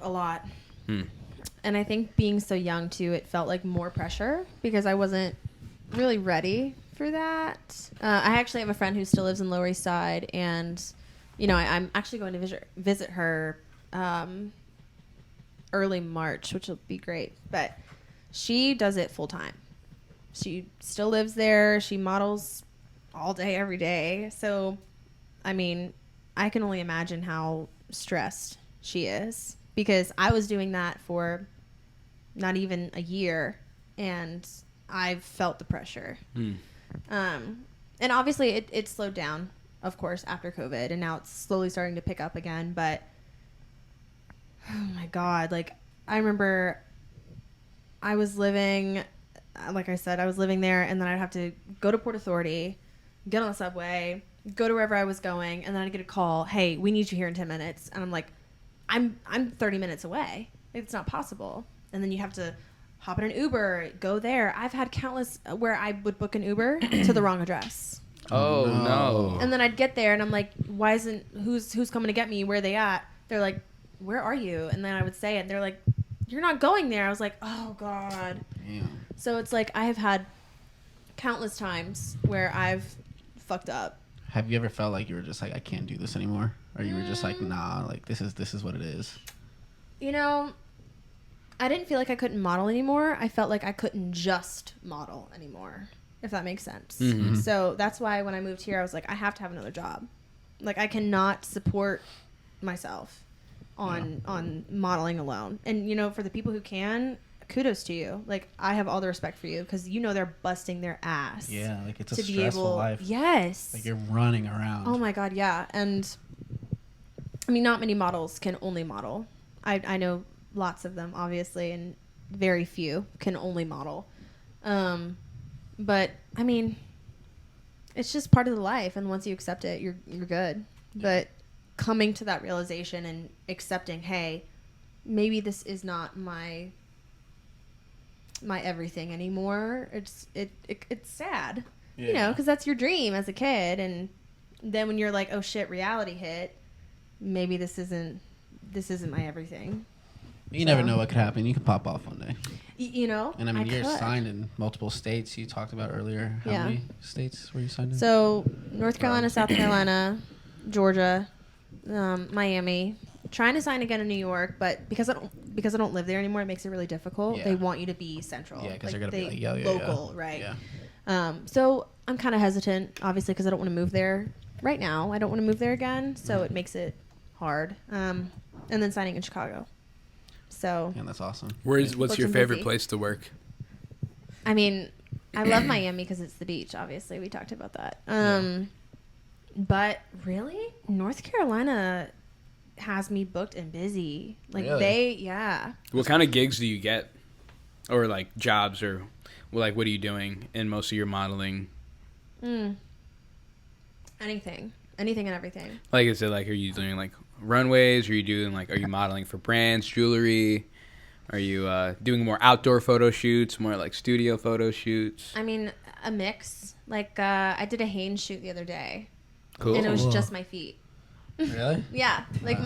A lot. Hmm. And I think being so young too, it felt like more pressure because I wasn't really ready for that. I actually have a friend who still lives in Lower East Side, and I'm actually going to visit her early March, which will be great. But she does it full time. She still lives there. She models all day, every day. So, I mean, I can only imagine how stressed she is because I was doing that for not even a year, and I've felt the pressure. And obviously it slowed down, of course, after COVID, and now it's slowly starting to pick up again. But oh my God, like I remember I was living like I said, I was living there, and then I'd have to go to Port Authority, get on the subway, go to wherever I was going, and then I'd get a call, hey, we need you here in 10 minutes. And I'm like, I'm 30 minutes away. It's not possible. And then you have to hop in an Uber, go there. I've had countless where I would book an Uber to the wrong address. Oh, no. And then I'd get there, and I'm like, why isn't, who's coming to get me? Where are they at? They're like, where are you? And then I would say it, and they're like, you're not going there. I was like, oh, God. Damn. So it's like I have had countless times where I've fucked up. Have you ever felt like you were just like, I can't do this anymore? Or you were just like, nah, like this is what it is? You know, I didn't feel like I couldn't model anymore. I felt like I couldn't just model anymore, if that makes sense. Mm-hmm. So that's why when I moved here, I was like, I have to have another job. Like, I cannot support myself on modeling alone. And, you know, for the people who can, kudos to you. Like, I have all the respect for you because, you know, they're busting their ass. Yeah, like it's a to stressful be able, life. Yes. Like you're running around. Oh my God, yeah. And I mean, not many models can only model. I know lots of them, obviously, and very few can only model. But I mean, it's just part of the life, and once you accept it, you're good. But coming to that realization and accepting, hey, maybe this is not my everything anymore. It's sad, you know, because that's your dream as a kid, and then when you're like, oh shit, reality hit. Maybe this isn't my everything. You never know what could happen. You could pop off one day. You know? And I mean, you're signed in multiple states. You talked about earlier. How many states were you signed in? So, North Carolina, South Carolina, Georgia, Miami. Trying to sign again in New York, but because I don't live there anymore, it makes it really difficult. Yeah. They want you to be central. Yeah, because they're going to be like, local, right? Yeah. So, I'm kind of hesitant, obviously, because I don't want to move there right now. I don't want to move there again, so it makes it hard. And then signing in Chicago. So yeah, that's awesome. What's your favorite place to work? I mean, I love Miami because it's the beach. Obviously, we talked about that. But really, North Carolina has me booked and busy. Like really? What kind of gigs do you get, or like jobs, or like what are you doing in most of your modeling? Anything and everything. Like, is it like, are you doing like runways? Are you modeling for brands, jewelry? Are you doing more outdoor photo shoots, more like studio photo shoots? I mean, a mix. Like, I did a Hanes shoot the other day. Cool. And it was just my feet. Really? Yeah. Like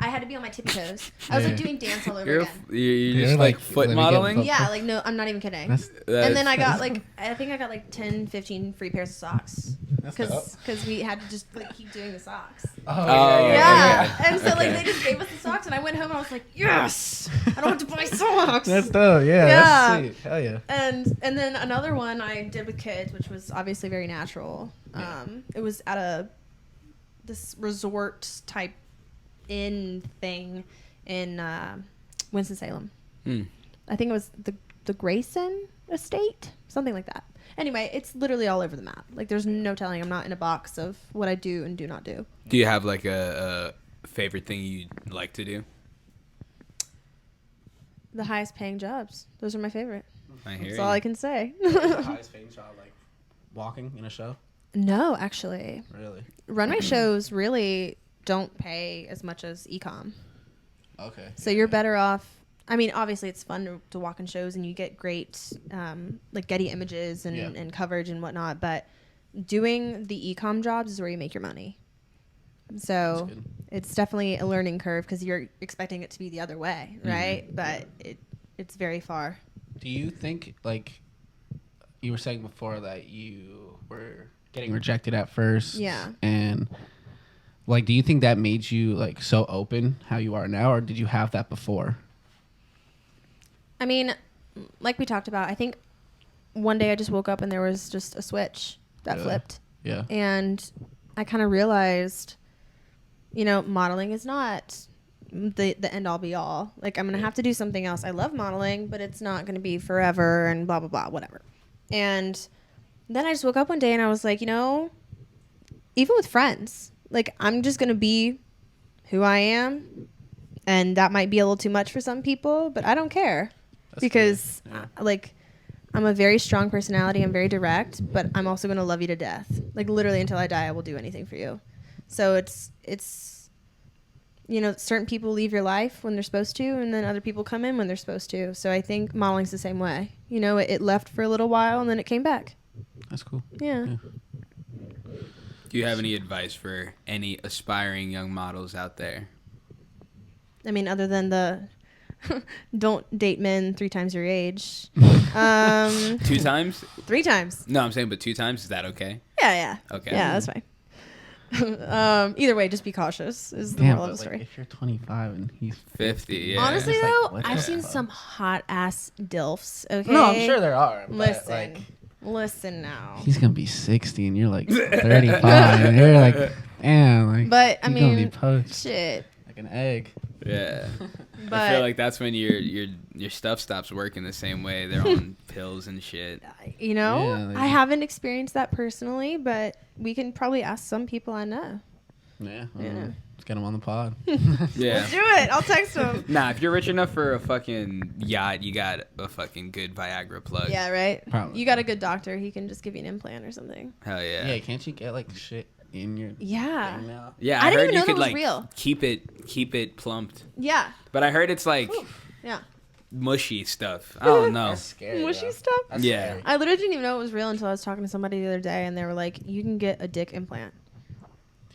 I had to be on my tippy toes. I was like doing dance all over again. You're just like foot modeling? Yeah, like no, I'm not even kidding. And then I got like, I think I got like 10, 15 free pairs of socks. Because we had to just like keep doing the socks. Yeah. And so like they just gave us the socks, and I went home and I was like, yes, I don't have to buy socks. That's dope. Yeah. That's sweet. Hell yeah. And then another one I did with kids, which was obviously very natural. It was at this resort type inn thing in Winston-Salem. I think it was the Grayson Estate, something like that. Anyway, it's literally all over the map. Like, there's no telling. I'm not in a box of what I do and do not do. Do you have like a favorite thing you'd like to do? The highest paying jobs. Those are my favorite. I hear That's all I can say. The highest paying job, like walking in a show? No, actually. Really? Runway shows really don't pay as much as e-com. Okay. So you're better off. I mean, obviously it's fun to walk in shows and you get great like Getty images and coverage and whatnot, but doing the e-com jobs is where you make your money. So it's definitely a learning curve because you're expecting it to be the other way, right? But it's very far. Do you think, like you were saying before, that you were getting rejected at first? Yeah. And like, do you think that made you like so open how you are now, or did you have that before? I mean, like we talked about, I think one day I just woke up and there was just a switch that flipped. Yeah. And I kind of realized, you know, modeling is not the end all be all. Like, I'm going to have to do something else. I love modeling, but it's not going to be forever and blah, blah, blah, whatever. And then I just woke up one day and I was like, you know, even with friends, like, I'm just going to be who I am. And that might be a little too much for some people, but I don't care. Because like, I'm a very strong personality. I'm very direct, but I'm also going to love you to death. Like literally until I die, I will do anything for you. So it's certain people leave your life when they're supposed to, and then other people come in when they're supposed to. So I think modeling's the same way. It left for a little while and then it came back. That's cool. Yeah. Do you have any advice for any aspiring young models out there? I mean, other than the don't date men 3 times your age. 2 times? 3 times. No, I'm saying, but 2 times, is that okay? Yeah. Okay. Yeah, that's fine. Either way, just be cautious is the moral of the story. If you're 25 and he's 50, yeah. Honestly, It's though, like, I've seen some hot ass dilfs. Okay. No, I'm sure there are. Listen now. He's gonna be 60 and you're like 35. And you're like, damn. Like, But I he's gonna be mean, poached shit. like an egg. Yeah. But I feel like that's when your stuff stops working the same way. They're on pills and shit. Yeah, I haven't experienced that personally, but we can probably ask some people I know. Yeah. Yeah. Let's get him on the pod. Yeah. Let's do it. I'll text them. Nah, if you're rich enough for a fucking yacht, you got a fucking good Viagra plug. Yeah, right? Probably. You got a good doctor. He can just give you an implant or something. Hell yeah. Yeah, can't you get like shit in your Yeah. thing now? Yeah, I I didn't heard even you know could that was like real. keep it plumped. Yeah. But I heard it's like Yeah. mushy stuff. I don't know. That's scary. Mushy though. stuff. That's Yeah. scary. I literally didn't even know it was real until I was talking to somebody the other day, and they were like, "You can get a dick implant."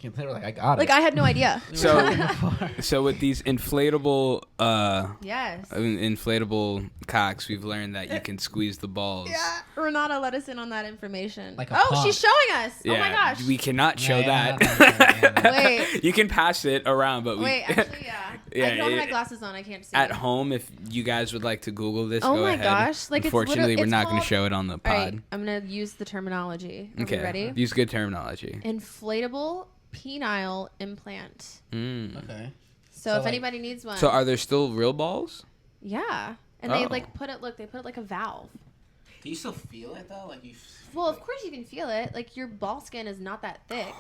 They were like, I got Like it. I had no idea. So with these inflatable Yes. inflatable cocks, we've learned that you can squeeze the balls. Yeah. Renata let us in on that information. Like a oh, pump. she's showing us. Yeah, Oh my gosh. we cannot show Yeah, that. Wait. You can pass it around, but Wait, actually, yeah. Yeah, I don't have my it- glasses on. I can't see. at home, if you guys would like to Google this, Oh go my ahead. gosh, like, it's Unfortunately, literally- we're it's not going to called- show it on the All pod. right, I'm gonna use the terminology. Are Okay, we ready? use good terminology. Inflatable penile implant. Mm. Okay. So, So, if like- anybody needs one, So are there still real balls? yeah, and they Oh. like put it. Look, they put it like a valve. Do you still feel it though? Like you. Well, of course you can feel it. Like your ball skin is not that thick.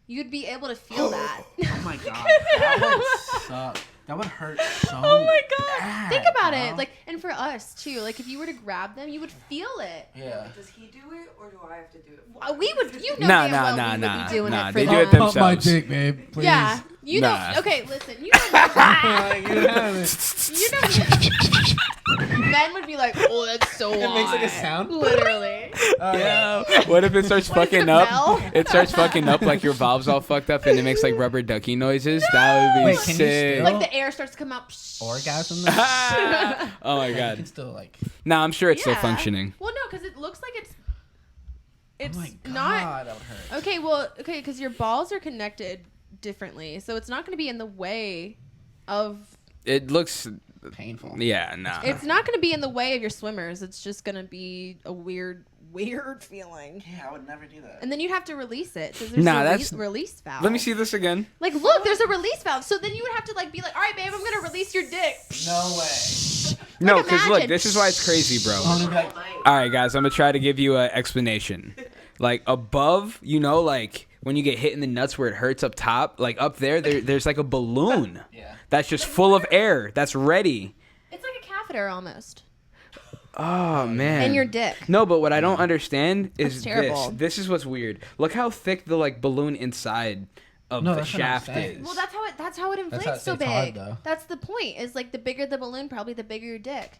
You'd be able to feel that. Oh my god. That would suck. That would hurt so. Oh my god! bad, Think about bro. it. Like, and for us too. Like, if you were to grab them, you would feel it. Yeah. Does he do it or do I have to do it? We would. You know. Nah, damn nah, well nah, we would nah, be doing nah, it for they them. do it themselves. my dick, babe. Please. Yeah. You know. Nah. Okay, listen. You know. You know. Men would be like, "Oh, that's so It makes like a hot." sound. Literally. Yeah. What if it starts What is fucking the up? bell? It starts fucking up like your valve's all fucked up and it makes like rubber ducky noises. That would be Wait, can you sick. still- Like the air starts to come out. Orgasm. Oh my You can god. still like. No, I'm sure it's still Yeah. functioning. Well, no, because it looks like it's. It's Oh my god, not. that would hurt. Okay, well, okay, because your balls are connected differently, so it's not going to be in the way of. It looks. Painful. Yeah, nah. It's not going to be in the way of your swimmers. It's just going to be a weird feeling. Yeah, I would never do that. And then you'd have to release it. So there's Nah, a that's- release valve. Let me see this again. Like, look, there's a release valve. So then you would have to like be like, all right, babe, I'm going to release your dick. No way. No, because look, imagine. this is why it's crazy, bro. I'm gonna be like, All right, guys, I'm gonna try to give you an explanation. Like above, like when you get hit in the nuts where it hurts up top, like up there's like a balloon. yeah. That's just full of air. That's ready. It's like a catheter almost. Oh man. And your dick. No, but what I don't understand is That's terrible. this. This is what's weird. Look how thick the like balloon inside of No, the that's what I'm shaft saying. is. Well, that's how it inflates how it so stays big. hard, though. That's the point. Is like the bigger the balloon, probably the bigger your dick.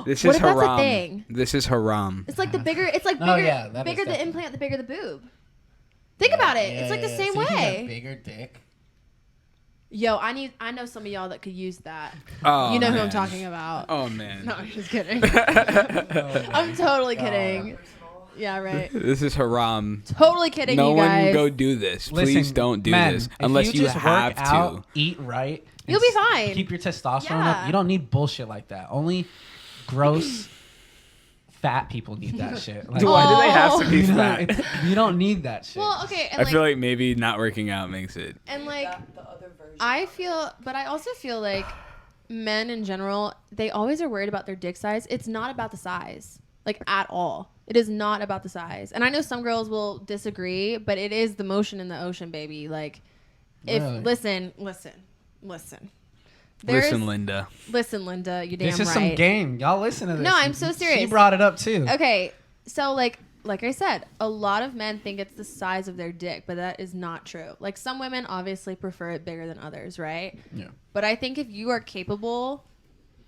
This What is if that's a haram. thing? This is haram. It's like the bigger. It's like Oh, bigger. yeah, that is bigger the definitely- implant, the bigger the boob. Think about it. It's like the same So you can get a way. bigger dick. Yo, I know some of y'all that could use that. Oh, You know who I'm man. talking about. Oh man. No, I'm just kidding. Oh, I'm totally God. kidding. Yeah, right. This is haram. Totally kidding, No you one guys. go do this. Listen, Please don't do men, this if unless you just have work to. out, eat right. and You'll be fine. Keep your testosterone Yeah. up. You don't need bullshit like that. Only gross, fat people need that shit. Like, Why do they have to be you, know, fat? you don't need that shit. Well, okay, and I feel like maybe not working out makes it. and like The other version. but I also feel like men in general, they always are worried about their dick size. It's not about the size, like at all. It is not about the size. And I know some girls will disagree, but it is the motion in the ocean, baby. Like, if Really? listen. Listen, Linda, you damn right. This is some game. Y'all listen to this. No, I'm so serious. She brought it up too. Okay, so like I said, a lot of men think it's the size of their dick, but that is not true. Like some women obviously prefer it bigger than others, right? Yeah. But I think if you are capable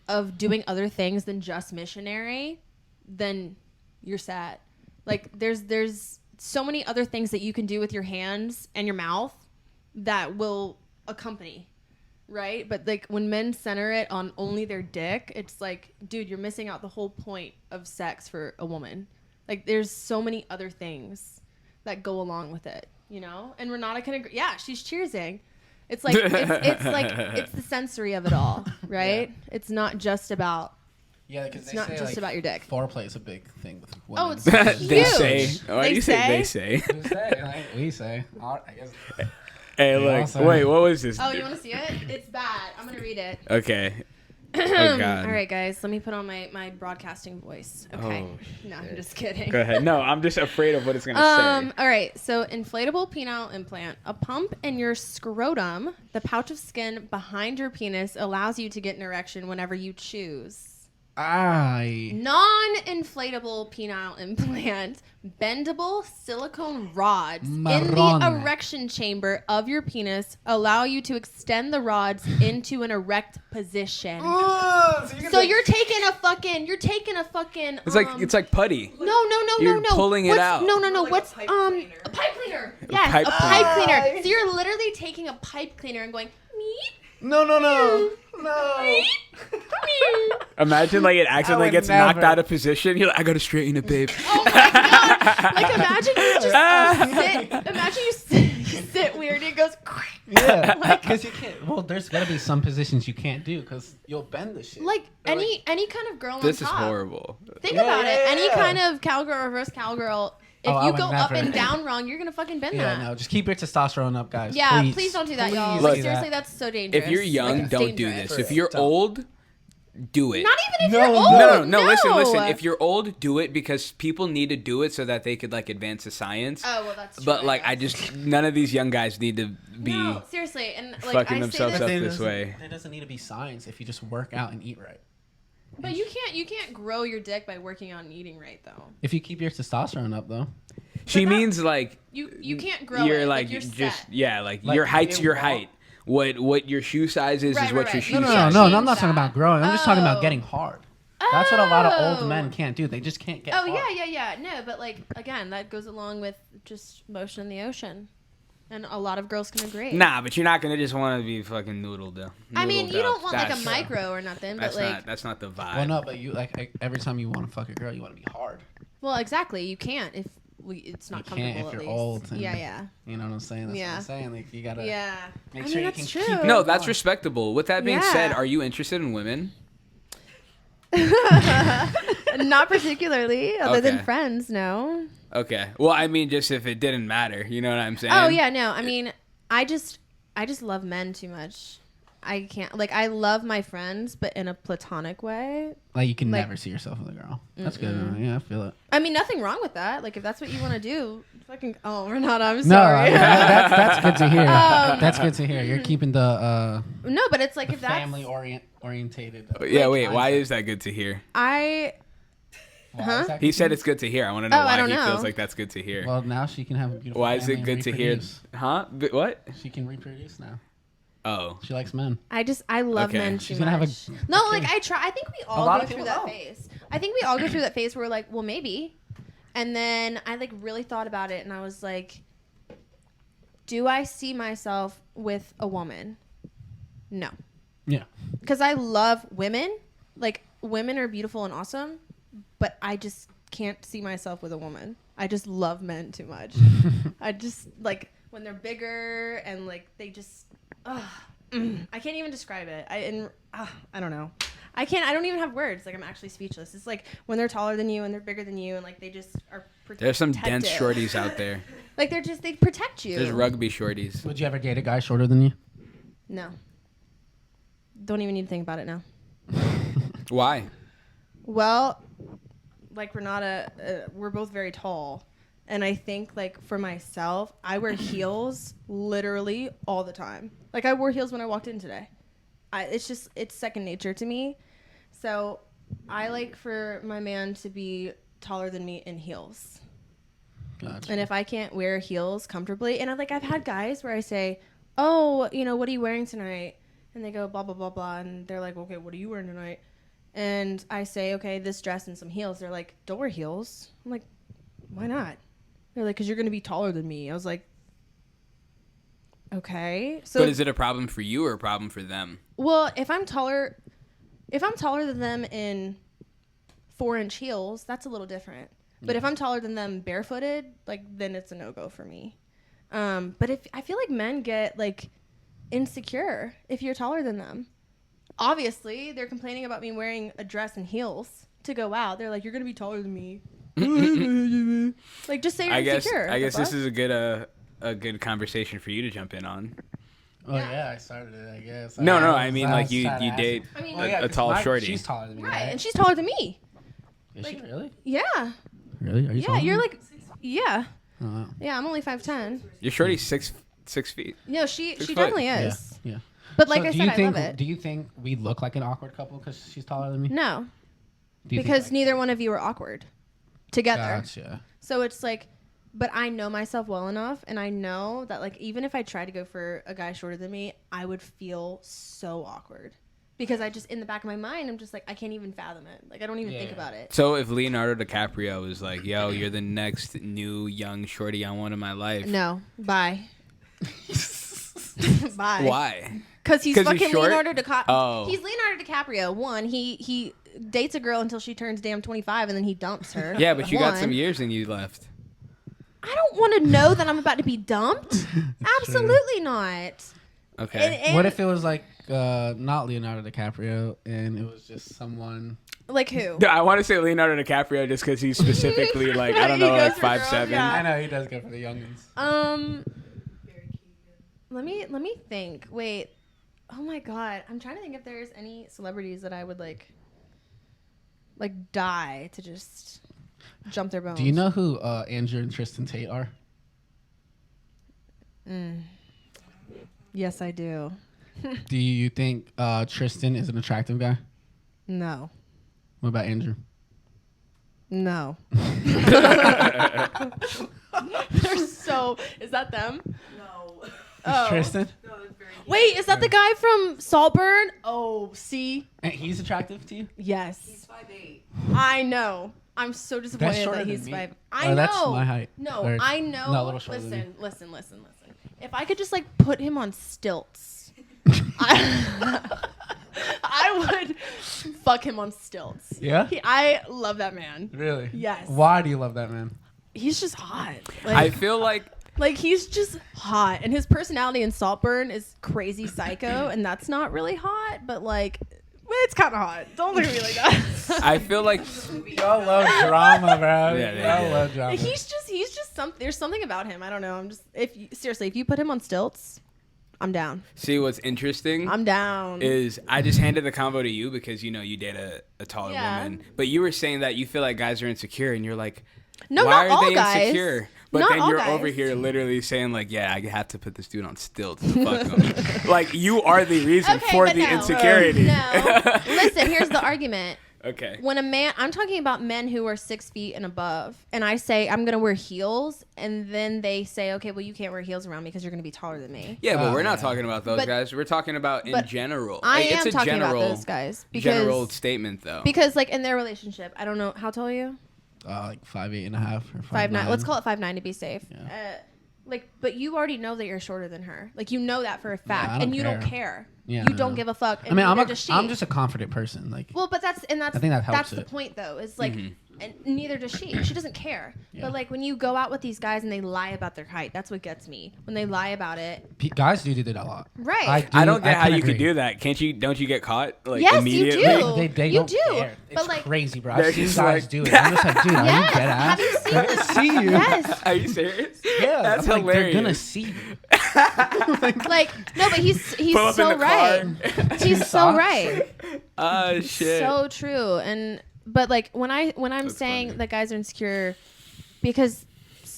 of doing other things than just missionary, then you're sad. Like there's so many other things that you can do with your hands and your mouth that will accompany, right? But like when men center it on only their dick, it's like, dude, you're missing out the whole point of sex for a woman. Like there's so many other things that go along with it, you know? And Renata can agree. Yeah, she's cheersing. It's like it's the sensory of it all, right? Yeah. It's not just about it's not just about your dick. Foreplay is a big thing with women. Oh, it's huge. They say. Why do you say they say? We say. I guess. Hey, look. Wait, what was this? Oh, you want to see it? It's bad. I'm going to read it. Okay. Oh, God. All right, guys. Let me put on my broadcasting voice. Okay. Oh, no, I'm just kidding. Go ahead. No, I'm just afraid of what it's going to say. All right. So, inflatable penile implant. A pump in your scrotum, the pouch of skin behind your penis, allows you to get an erection whenever you choose. Non-inflatable penile implant, bendable silicone rods in the erection chamber of your penis allow you to extend the rods into an erect position. So you're taking a fucking. It's like putty. No. You're pulling it out. No. Like What's a pipe cleaner. A pipe cleaner? Yes, a pipe cleaner. So you're literally taking a pipe cleaner and going. Meep. No. Imagine like it accidentally gets knocked out of position. You're like, I gotta straighten it, babe. Oh my god! Like imagine you just sit. Imagine you sit weird and it goes. Yeah, because you can't. Well, there's gotta be some positions you can't do because you'll bend the shit. Like any kind of girl on top. This is horrible. Think about it. Any kind of cowgirl, reverse cowgirl. If you go up and down wrong, you're gonna fucking bend that. Yeah, no, just keep your testosterone up, guys. Yeah, please don't do that, y'all. Like, seriously, that's so dangerous. If you're young, don't do this. If you're old, do it. Not even if you're old. No. Listen. If you're old, do it because people need to do it so that they could like advance the science. Oh well, that's true. But like, none of these young guys need to be. No, seriously, and like fucking themselves up this way. It doesn't need to be science if you just work out and eat right. But you can't grow your dick by working out and eating right though. If you keep your testosterone up though. She means like you can't grow. You're it. like you're just set. like your height's your height. What your shoe size is what your shoe size. No. I'm not talking about growing. I'm just talking about getting hard. That's what a lot of old men can't do. They just can't get hard. Yeah. No, but like again, that goes along with just motion in the ocean. And a lot of girls can agree. Nah, but you're not gonna just want to be fucking noodled though. I mean, you don't want like a micro or nothing, but like that's not the vibe. Well, no, but you like every time you want to fuck a girl, you want to be hard. Well, exactly. You can't if it's not comfortable. Can't if you're at least. old. And, yeah. You know what I'm saying? That's what I'm saying. Like you gotta. Yeah. Make sure you can true. keep it. No, that's respectable. With that being said, are you interested in women? Not particularly, other than friends. No. Okay. Well, I mean, just if it didn't matter, you know what I'm saying? Oh yeah, no. I mean, I just love men too much. I can't I love my friends, but in a platonic way. Like you can never see yourself with a girl. That's good. Yeah, I feel it. I mean, nothing wrong with that. Like if that's what you want to do, fucking. Oh, Renata, I'm sorry. No, that's good to hear. That's good to hear. You're keeping the. No, but it's like if that's family orientated. Yeah, wait. Why is that good to hear? He said it's good to hear. I want to know why he feels like that's good to hear. Well, now she can have a beautiful. Why is it good to hear? Huh? What? She can reproduce now. Oh. She likes men. I love men too much. Have no, like I try. I think we all go through that phase. I think we all go through that phase where we're like, well, maybe. And then I like really thought about it, and I was like, do I see myself with a woman? No. Yeah. Because I love women. Like women are beautiful and awesome, but I just can't see myself with a woman. I just love men too much. I just like when they're bigger and like they just. I can't even describe it. I don't know. I don't even have words. Like I'm actually speechless. It's like when they're taller than you and they're bigger than you and like they just are protective. There's some dense shorties out there. Like they protect you. There's rugby shorties. Would you ever date a guy shorter than you? No. Don't even need to think about it now. Why? Well, like Renata, we're both very tall. And I think, like, for myself, I wear heels literally all the time. Like, I wore heels when I walked in today. it's second nature to me. So I like for my man to be taller than me in heels. Gotcha. And if I can't wear heels comfortably, and I've had guys where I say, oh, what are you wearing tonight? And they go blah, blah, blah, blah. And they're like, okay, what are you wearing tonight? And I say, okay, this dress and some heels. They're like, don't wear heels. I'm like, why not? They're like, because you're going to be taller than me. I was like, okay. So, but is it a problem for you or a problem for them? Well, if I'm taller than them in 4-inch heels, that's a little different. But if I'm taller than them barefooted, then it's a no-go for me. But if I feel like men get insecure if you're taller than them. Obviously, they're complaining about me wearing a dress and heels to go out. They're like, you're going to be taller than me. Just say you're insecure. I guess this is a good conversation for you to jump in on. Oh yeah, I started it. I guess. No. I mean, you date a tall shorty. She's taller than me, right? And she's taller than me. Is she really? Yeah. Really? Are you? Yeah, you're yeah. Oh, wow. Yeah, I'm only 5'10". Your shorty's 6 feet. No, she definitely is. Yeah. But I said, I love it. Do you think we look like an awkward couple because she's taller than me? No, because neither one of you are awkward together. Gotcha. So it's but I know myself well enough, and I know that even if I tried to go for a guy shorter than me, I would feel so awkward. Because I just, in the back of my mind, I'm just I can't even fathom it. I don't even think about it. So if Leonardo DiCaprio was like, yo, you're the next new young shorty I want in my life. No. Bye. Bye. Why? Because he's fucking Leonardo DiCaprio. Oh. He's Leonardo DiCaprio. One, he dates a girl until she turns damn 25, and then he dumps her. Yeah, but you got some years and you left. I don't want to know that I'm about to be dumped. Absolutely not. Okay. And what if it was not Leonardo DiCaprio and it was just someone like who? I want to say Leonardo DiCaprio just because he's specifically I don't know, 5'7". Yeah. I know he does go for the youngins. Let me think. Wait. Oh my god, I'm trying to think if there's any celebrities that I would die to just jump their bones. Do you know who Andrew and Tristan Tate are? Yes, I do. Do you think Tristan is an attractive guy? No. What about Andrew? No. They're so... Is that them? No. Oh. Tristan? No, that's very cute. Wait, is that the guy from Saltburn? Oh, see? And he's attractive to you? Yes. He's 5'8". I know. I'm so disappointed shorter that he's than me. 5. I know. That's my height. No, Or- I know. no, a little shorter than me. Listen. If I could just put him on stilts, I would fuck him on stilts. Yeah? I love that man. Really? Yes. Why do you love that man? He's just hot. I feel like he's just hot, and his personality in Saltburn is crazy psycho, and that's not really hot, but it's kind of hot. Don't look at me like that. I feel like Y'all love drama, bro. Yeah. Y'all love drama. He's just there's something about him. I don't know. If you put him on stilts, I'm down. See, what's interesting I'm down. is I just handed the convo to you because you date a taller Yeah. woman, but you were saying that you feel like guys are insecure, and you're like, No, why not are all they guys. insecure? But Not then all you're guys. over here literally saying yeah, I have to put this dude on stilts to fuck him. You are the reason for but the no. insecurity. No. Listen, here's the argument. Okay. When I'm talking about men who are 6 feet and above, and I say I'm gonna wear heels, and then they say, okay, well you can't wear heels around me because you're gonna be taller than me. Yeah, but Oh, we're not yeah. talking about those But- guys. We're talking about in but general. I It's am a talking general, about those guys general statement though. because in their relationship, I don't know how tall are you. 5'8.5" or 5'9". Let's call it 5'9" to be safe. Yeah. But you already know that you're shorter than her. You know that for a fact, I don't and you don't care. care. Yeah, you no. don't give a fuck. And I mean, neither does she. I'm just a confident person. Well, but that's I think that helps that's the it. point though. Is Mhm. and neither does she. She doesn't care. Yeah. But when you go out with these guys and they lie about their height, that's what gets me. When they lie about it. Guys do that a lot. Right. I don't get how can you could agree. do that. Can't you? Don't you get caught Yes, you immediately? do. They You don't do. care. It's But, crazy, bro. they're I've seen just guys like- do it. I'm just like, dude, are Yes. you dead ass? Have you seen They're gonna see you. Yes. Are you serious? Yeah, That's I'm like, they're gonna hilarious. see you. No, but he's Pull up in so the right. car. He's so Socks. right. Oh shit. So true. But when I'm That's saying funny. that guys are insecure, because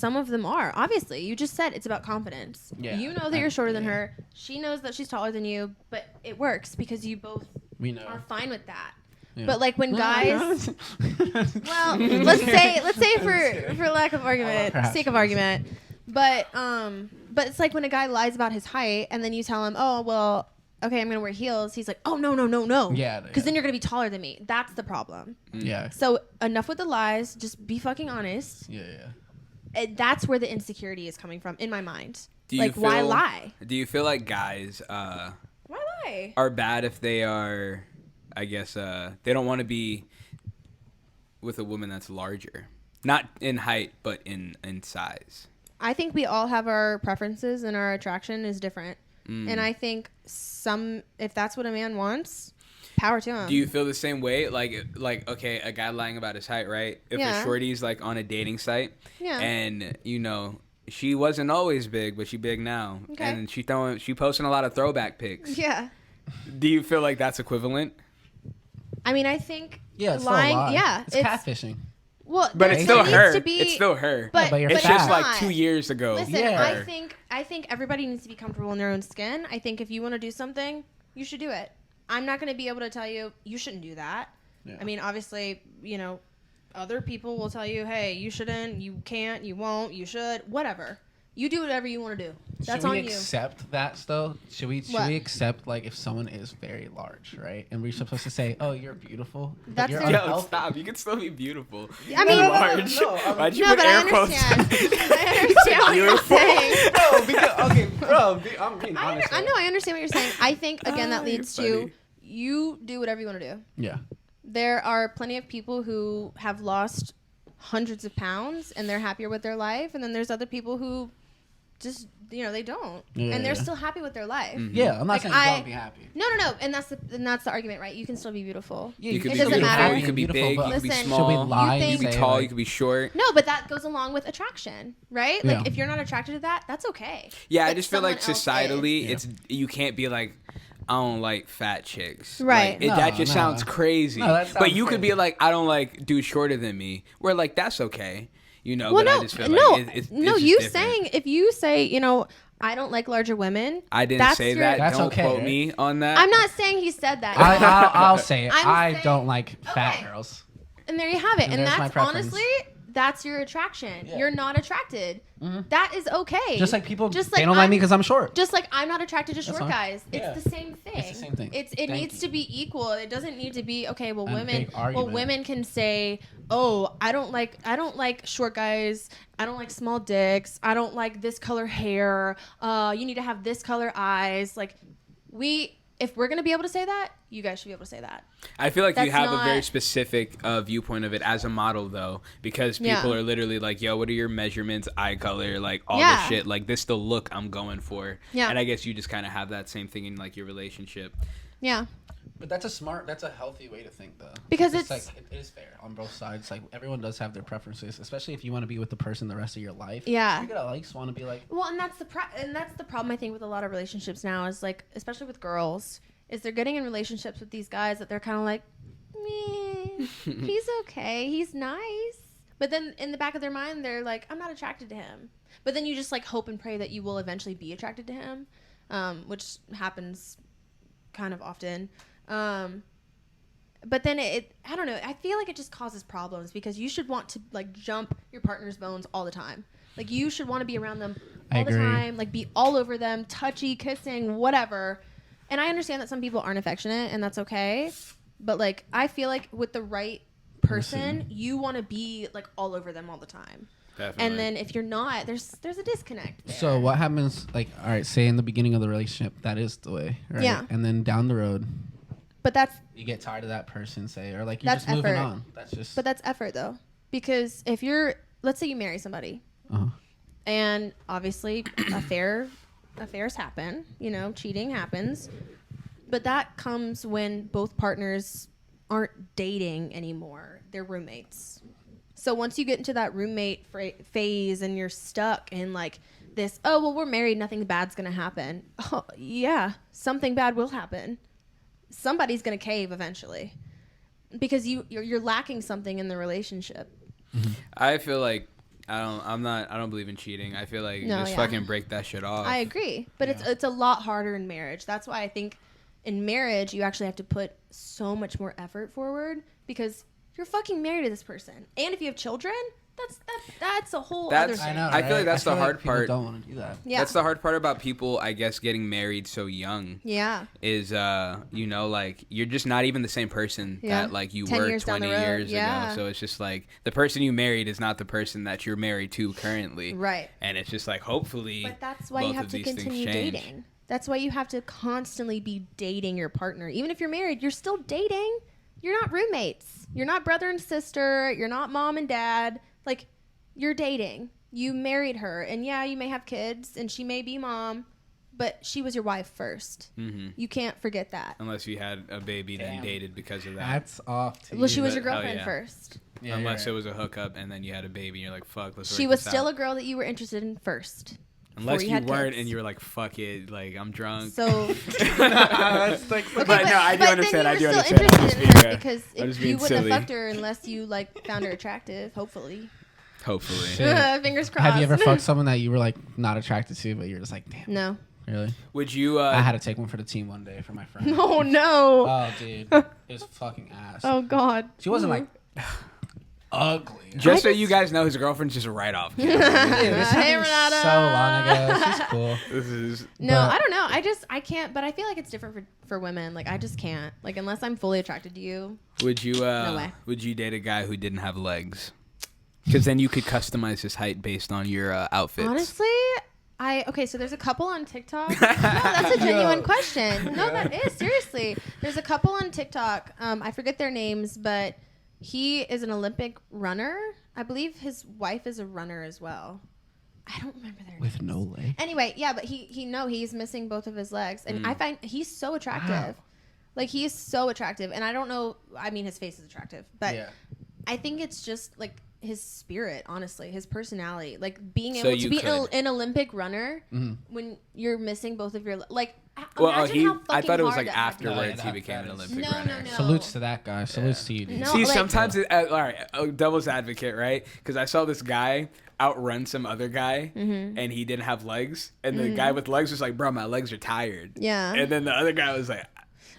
some of them are. Obviously, you just said it's about confidence. Yeah. You know that you're shorter than her. She knows that she's taller than you, but it works because you both are fine with that. Yeah. But like when guys, well, let's say for lack of argument, sake of argument, but it's like when a guy lies about his height and then you tell him, oh well, okay, I'm gonna wear heels. He's like, oh no, yeah, because then you're gonna be taller than me. That's the problem. Yeah. So enough with the lies. Just be fucking honest. Yeah. And that's where the insecurity is coming from in my mind. Why lie? Do you feel like guys why lie? Are bad if they are, I guess, they don't want to be with a woman that's larger, not in height but in size? I think we all have our preferences and our attraction is different. And I think if that's what a man wants, power to him. Do you feel the same way? Like okay, a guy lying about his height, right? If a shorty's like on a dating site, and she wasn't always big, but she big now, and she posting a lot of throwback pics. Yeah. Do you feel like that's equivalent? I mean, I think it's lying. Still a lie. Yeah, it's catfishing. Well, but it's still her. It's still her. But it's just like 2 years ago. Listen, I think everybody needs to be comfortable in their own skin. I think if you want to do something, you should do it. I'm not going to be able to tell you shouldn't do that. Yeah. I mean, obviously, other people will tell you, hey, you shouldn't, you can't, you won't, you should, whatever. You do whatever you want to do. That's on you. Should we accept that still? Should we accept like if someone is very large, right? And we're supposed to say, "Oh, you're beautiful." That's stop. You can still be beautiful. I mean, large. Why'd you put but air quotes? I understand what you're saying. No, because I'm being honest. I understand what you're saying. I think again that leads to you do whatever you want to do. Yeah. There are plenty of people who have lost hundreds of pounds and they're happier with their life, and then there's other people who just they don't, and they're still happy with their life. Mm-hmm. Yeah, I'm not saying you don't be happy. No, and that's the argument, right? You can still be beautiful. Yeah, you can be beautiful. You can be big. You can be small. You can be tall. You can be short. No, but that goes along with attraction, right? Like if you're not attracted to that, that's okay. Yeah, I just feel like societally, you can't be like, I don't like fat chicks. Right. Like, that just sounds crazy. No, that sounds but you crazy. could be like, I don't like dudes shorter than me. Where like that's okay. Well, but I just feel like it's you different. saying if you say, I don't like larger women. I didn't say that. That's don't okay. quote me on that. I'm not saying he said that. I'll say it. I saying, don't like fat girls. And there you have it. And that's preference. honestly, that's your attraction. Yeah. You're not attracted. Mm-hmm. That is okay. Just like people, they don't like me because I'm short. Just like I'm not attracted to short guys. Yeah. It's the same thing. It's the same thing. It needs to be equal. It doesn't need to be okay. Well, women can say, oh, I don't like short guys. I don't like small dicks. I don't like this color hair. You need to have this color eyes. Like if we're gonna be able to say that, you guys should be able to say that. I feel like you have a very specific viewpoint of it as a model, though, because people are literally like, "Yo, what are your measurements, eye color, like all this shit? Like this the look I'm going for." Yeah. And I guess you just kind of have that same thing in like your relationship. Yeah. But that's a healthy way to think, though. Because it's like it is fair on both sides. Like everyone does have their preferences, especially if you want to be with the person the rest of your life. Yeah. You're gonna want to be like. Well, and that's the problem I think with a lot of relationships now is like, especially with girls, is they're getting in relationships with these guys that they're kind of like, meh, he's okay, he's nice. But then in the back of their mind, they're like, I'm not attracted to him. But then you just like hope and pray that you will eventually be attracted to him, which happens kind of often. But then I don't know. I feel like it just causes problems because you should want to like jump your partner's bones all the time. Like you should want to be around them all the time, like be all over them, touchy, kissing, whatever. And I understand that some people aren't affectionate and that's okay. But like, I feel like with the right person, you want to be like all over them all the time. Definitely. And then if you're not, there's a disconnect there. So what happens, like, all right, say in the beginning of the relationship, that is the way, right? Yeah. And then down the road, but you get tired of that person, say, or like you're just moving on. But that's effort though, because if let's say you marry somebody, and obviously affairs happen, cheating happens, but that comes when both partners aren't dating anymore; they're roommates. So once you get into that roommate phase and you're stuck in like this, oh, well, we're married, nothing bad's going to happen. Oh, yeah, something bad will happen. Somebody's going to cave eventually because you're lacking something in the relationship. I feel like I don't believe in cheating. I feel like just fucking break that shit off. I agree, but it's a lot harder in marriage. That's why I think in marriage you actually have to put so much more effort forward because you're fucking married to this person, and if you have children, that's a whole other thing. I know, right? I feel like that's the hard part. Don't want to do that. Yeah, that's the hard part about people, I guess, getting married so young. Yeah, is like you're just not even the same person that like you were 20 years ago. So it's just like the person you married is not the person that you're married to currently. Right. And it's just like hopefully. But that's why you have to continue dating. That's why you have to constantly be dating your partner. Even if you're married, you're still dating. You're not roommates. You're not brother and sister. You're not mom and dad. Like, you're dating. You married her. And yeah, you may have kids and she may be mom, but she was your wife first. Mm-hmm. You can't forget that. Unless you had a baby then dated because of that. That's off to Well, she was your girlfriend first. Yeah, unless it was a hookup and then you had a baby and you're like, fuck, let's She was still a girl that you were interested in first. Unless you weren't and you were like, fuck it, like, I'm drunk. So. That's like, okay, but no, I do understand. I do understand. Interested in her because you wouldn't silly. have fucked her unless you, like, found her attractive, hopefully. Fingers crossed. Have you ever fucked someone that you were, like, not attracted to, but you're just like, damn. No. Really? Would you? I had to take one for the team one day for my friend. Oh, no. Oh, dude. It was fucking ass. Oh, God. She wasn't, like... ugly. Just so you guys know, his girlfriend's just right off. Hey, Renata. So long ago. She's cool. I don't know. I can't. But I feel like it's different for women. Like I just can't. Like unless I'm fully attracted to you. Would you? No way. Would you date a guy who didn't have legs? Because then you could customize his height based on your outfits. Honestly. So there's a couple on TikTok. No, that's a genuine question. No, that is seriously. There's a couple on TikTok. I forget their names, but. He is an Olympic runner. I believe his wife is a runner as well. I don't remember their names. With no leg. Anyway, yeah, but he's missing both of his legs. And I find he's so attractive. Wow. Like, he is so attractive. And I don't know. I mean, his face is attractive. But I think it's just, like, his spirit, honestly. His personality. Like, being able to be an Olympic runner when you're missing both of your... Like, I thought it was like afterwards he became an Olympic runner. No. Salutes to that guy. Salutes to you, dude. No, see, sometimes, all right, devil's advocate, right? Because I saw this guy outrun some other guy, and he didn't have legs, and the guy with legs was like, "Bro, my legs are tired." Yeah. And then the other guy was like.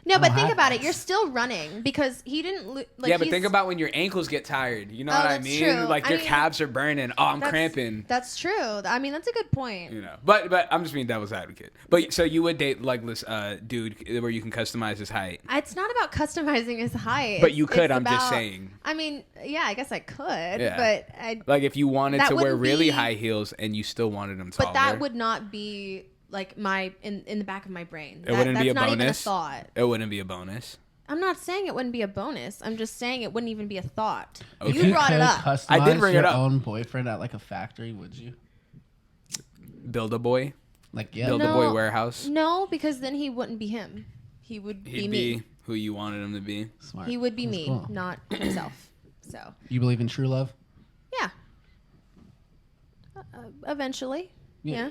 No, but think about it. You're still running because he didn't. Yeah, but think about when your ankles get tired. You know what I mean? True. Like your calves are burning. Oh, I'm cramping. That's true. I mean, that's a good point. You know, but I'm just being devil's advocate. But so you would date like this dude where you can customize his height? It's not about customizing his height. But you could. I'm just saying. I mean, yeah, I guess I could. Yeah. But like if you wanted to wear really high heels and you still wanted them taller. But that would not be. Like in the back of my brain. It wouldn't be a bonus. That's not even a thought. It wouldn't be a bonus. I'm not saying it wouldn't be a bonus. I'm just saying it wouldn't even be a thought. Okay. You brought it up. I did bring it up. Your own boyfriend at like a factory, would you? Build a boy? Like yeah. Build a boy warehouse? No, because then he wouldn't be him. He'd be me. Who you wanted him to be. Smart. He would be me, cool. Not himself. So. You believe in true love? Yeah. Eventually. Yeah.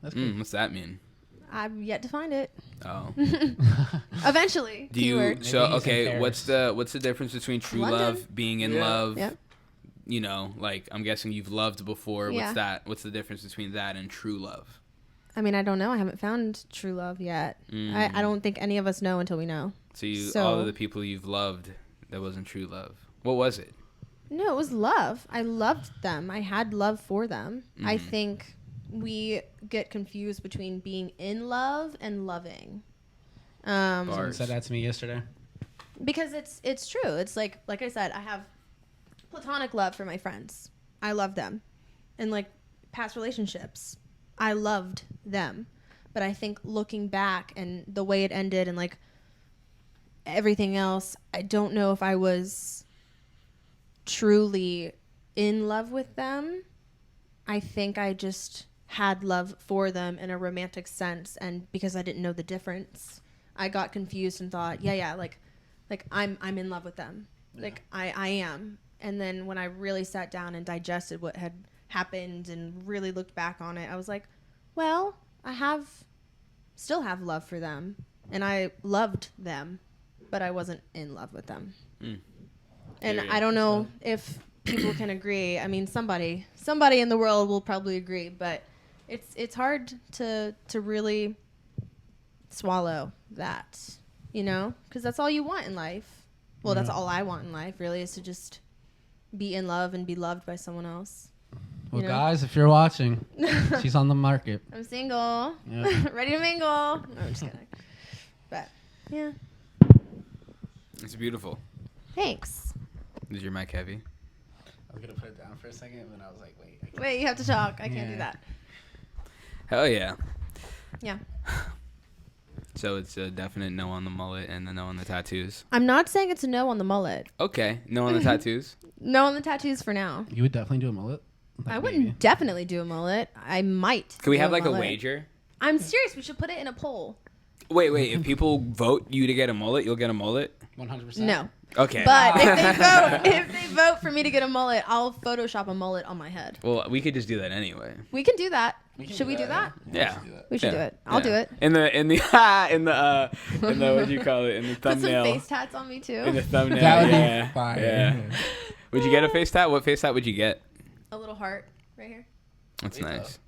That's cool. What's that mean? I've yet to find it. Oh. Eventually. Do you? So okay. What's the difference between true love, being in love? Yep. You know, like I'm guessing you've loved before. Yeah. What's that? What's the difference between that and true love? I mean, I don't know. I haven't found true love yet. I don't think any of us know until we know. So all of the people you've loved, that wasn't true love. What was it? No, it was love. I loved them. I had love for them. I think we get confused between being in love and loving. Someone said that to me yesterday. Because it's true. It's like I said, I have platonic love for my friends. I love them. And like past relationships, I loved them. But I think looking back and the way it ended and like everything else, I don't know if I was truly in love with them. I think I just had love for them in a romantic sense, and because I didn't know the difference, I got confused and thought, like I'm in love with them. Yeah. Like I am. And then when I really sat down and digested what had happened and really looked back on it, I was like, well, I still have love for them, and I loved them, but I wasn't in love with them. And I don't know if people can agree. I mean, somebody in the world will probably agree, but it's hard to really swallow that, you know, because that's all you want in life. Well, that's all I want in life, really, is to just be in love and be loved by someone else. Well, guys, if you're watching, she's on the market. I'm single, ready to mingle. No, I'm just kidding. But yeah, It's beautiful. thanks. Is your mic heavy? I was gonna put it down for a second, and then I was like, wait. Wait, you have to talk. I can't do that. Hell yeah. Yeah. So it's a definite no on the mullet and a no on the tattoos. I'm not saying it's a no on the mullet. Okay, no on the tattoos. No on the tattoos for now. You would definitely do a mullet? Like, I wouldn't definitely do a mullet. I might. Can we do have like a mullet. wager? I'm serious. We should put it in a poll. Wait. If people vote you to get a mullet, you'll get a mullet? 100%. No. Okay. But if they vote for me to get a mullet, I'll Photoshop a mullet on my head. Well, we could just do that anyway. We can do that. Should we do that? Yeah. We should do it. I'll do it. In the what do you call it? In the Put some thumbnail. face tats on me too. In the thumbnail. That would yeah. be fire. Yeah. Would you get a face tat? What face tat would you get? A little heart right here. That's nice.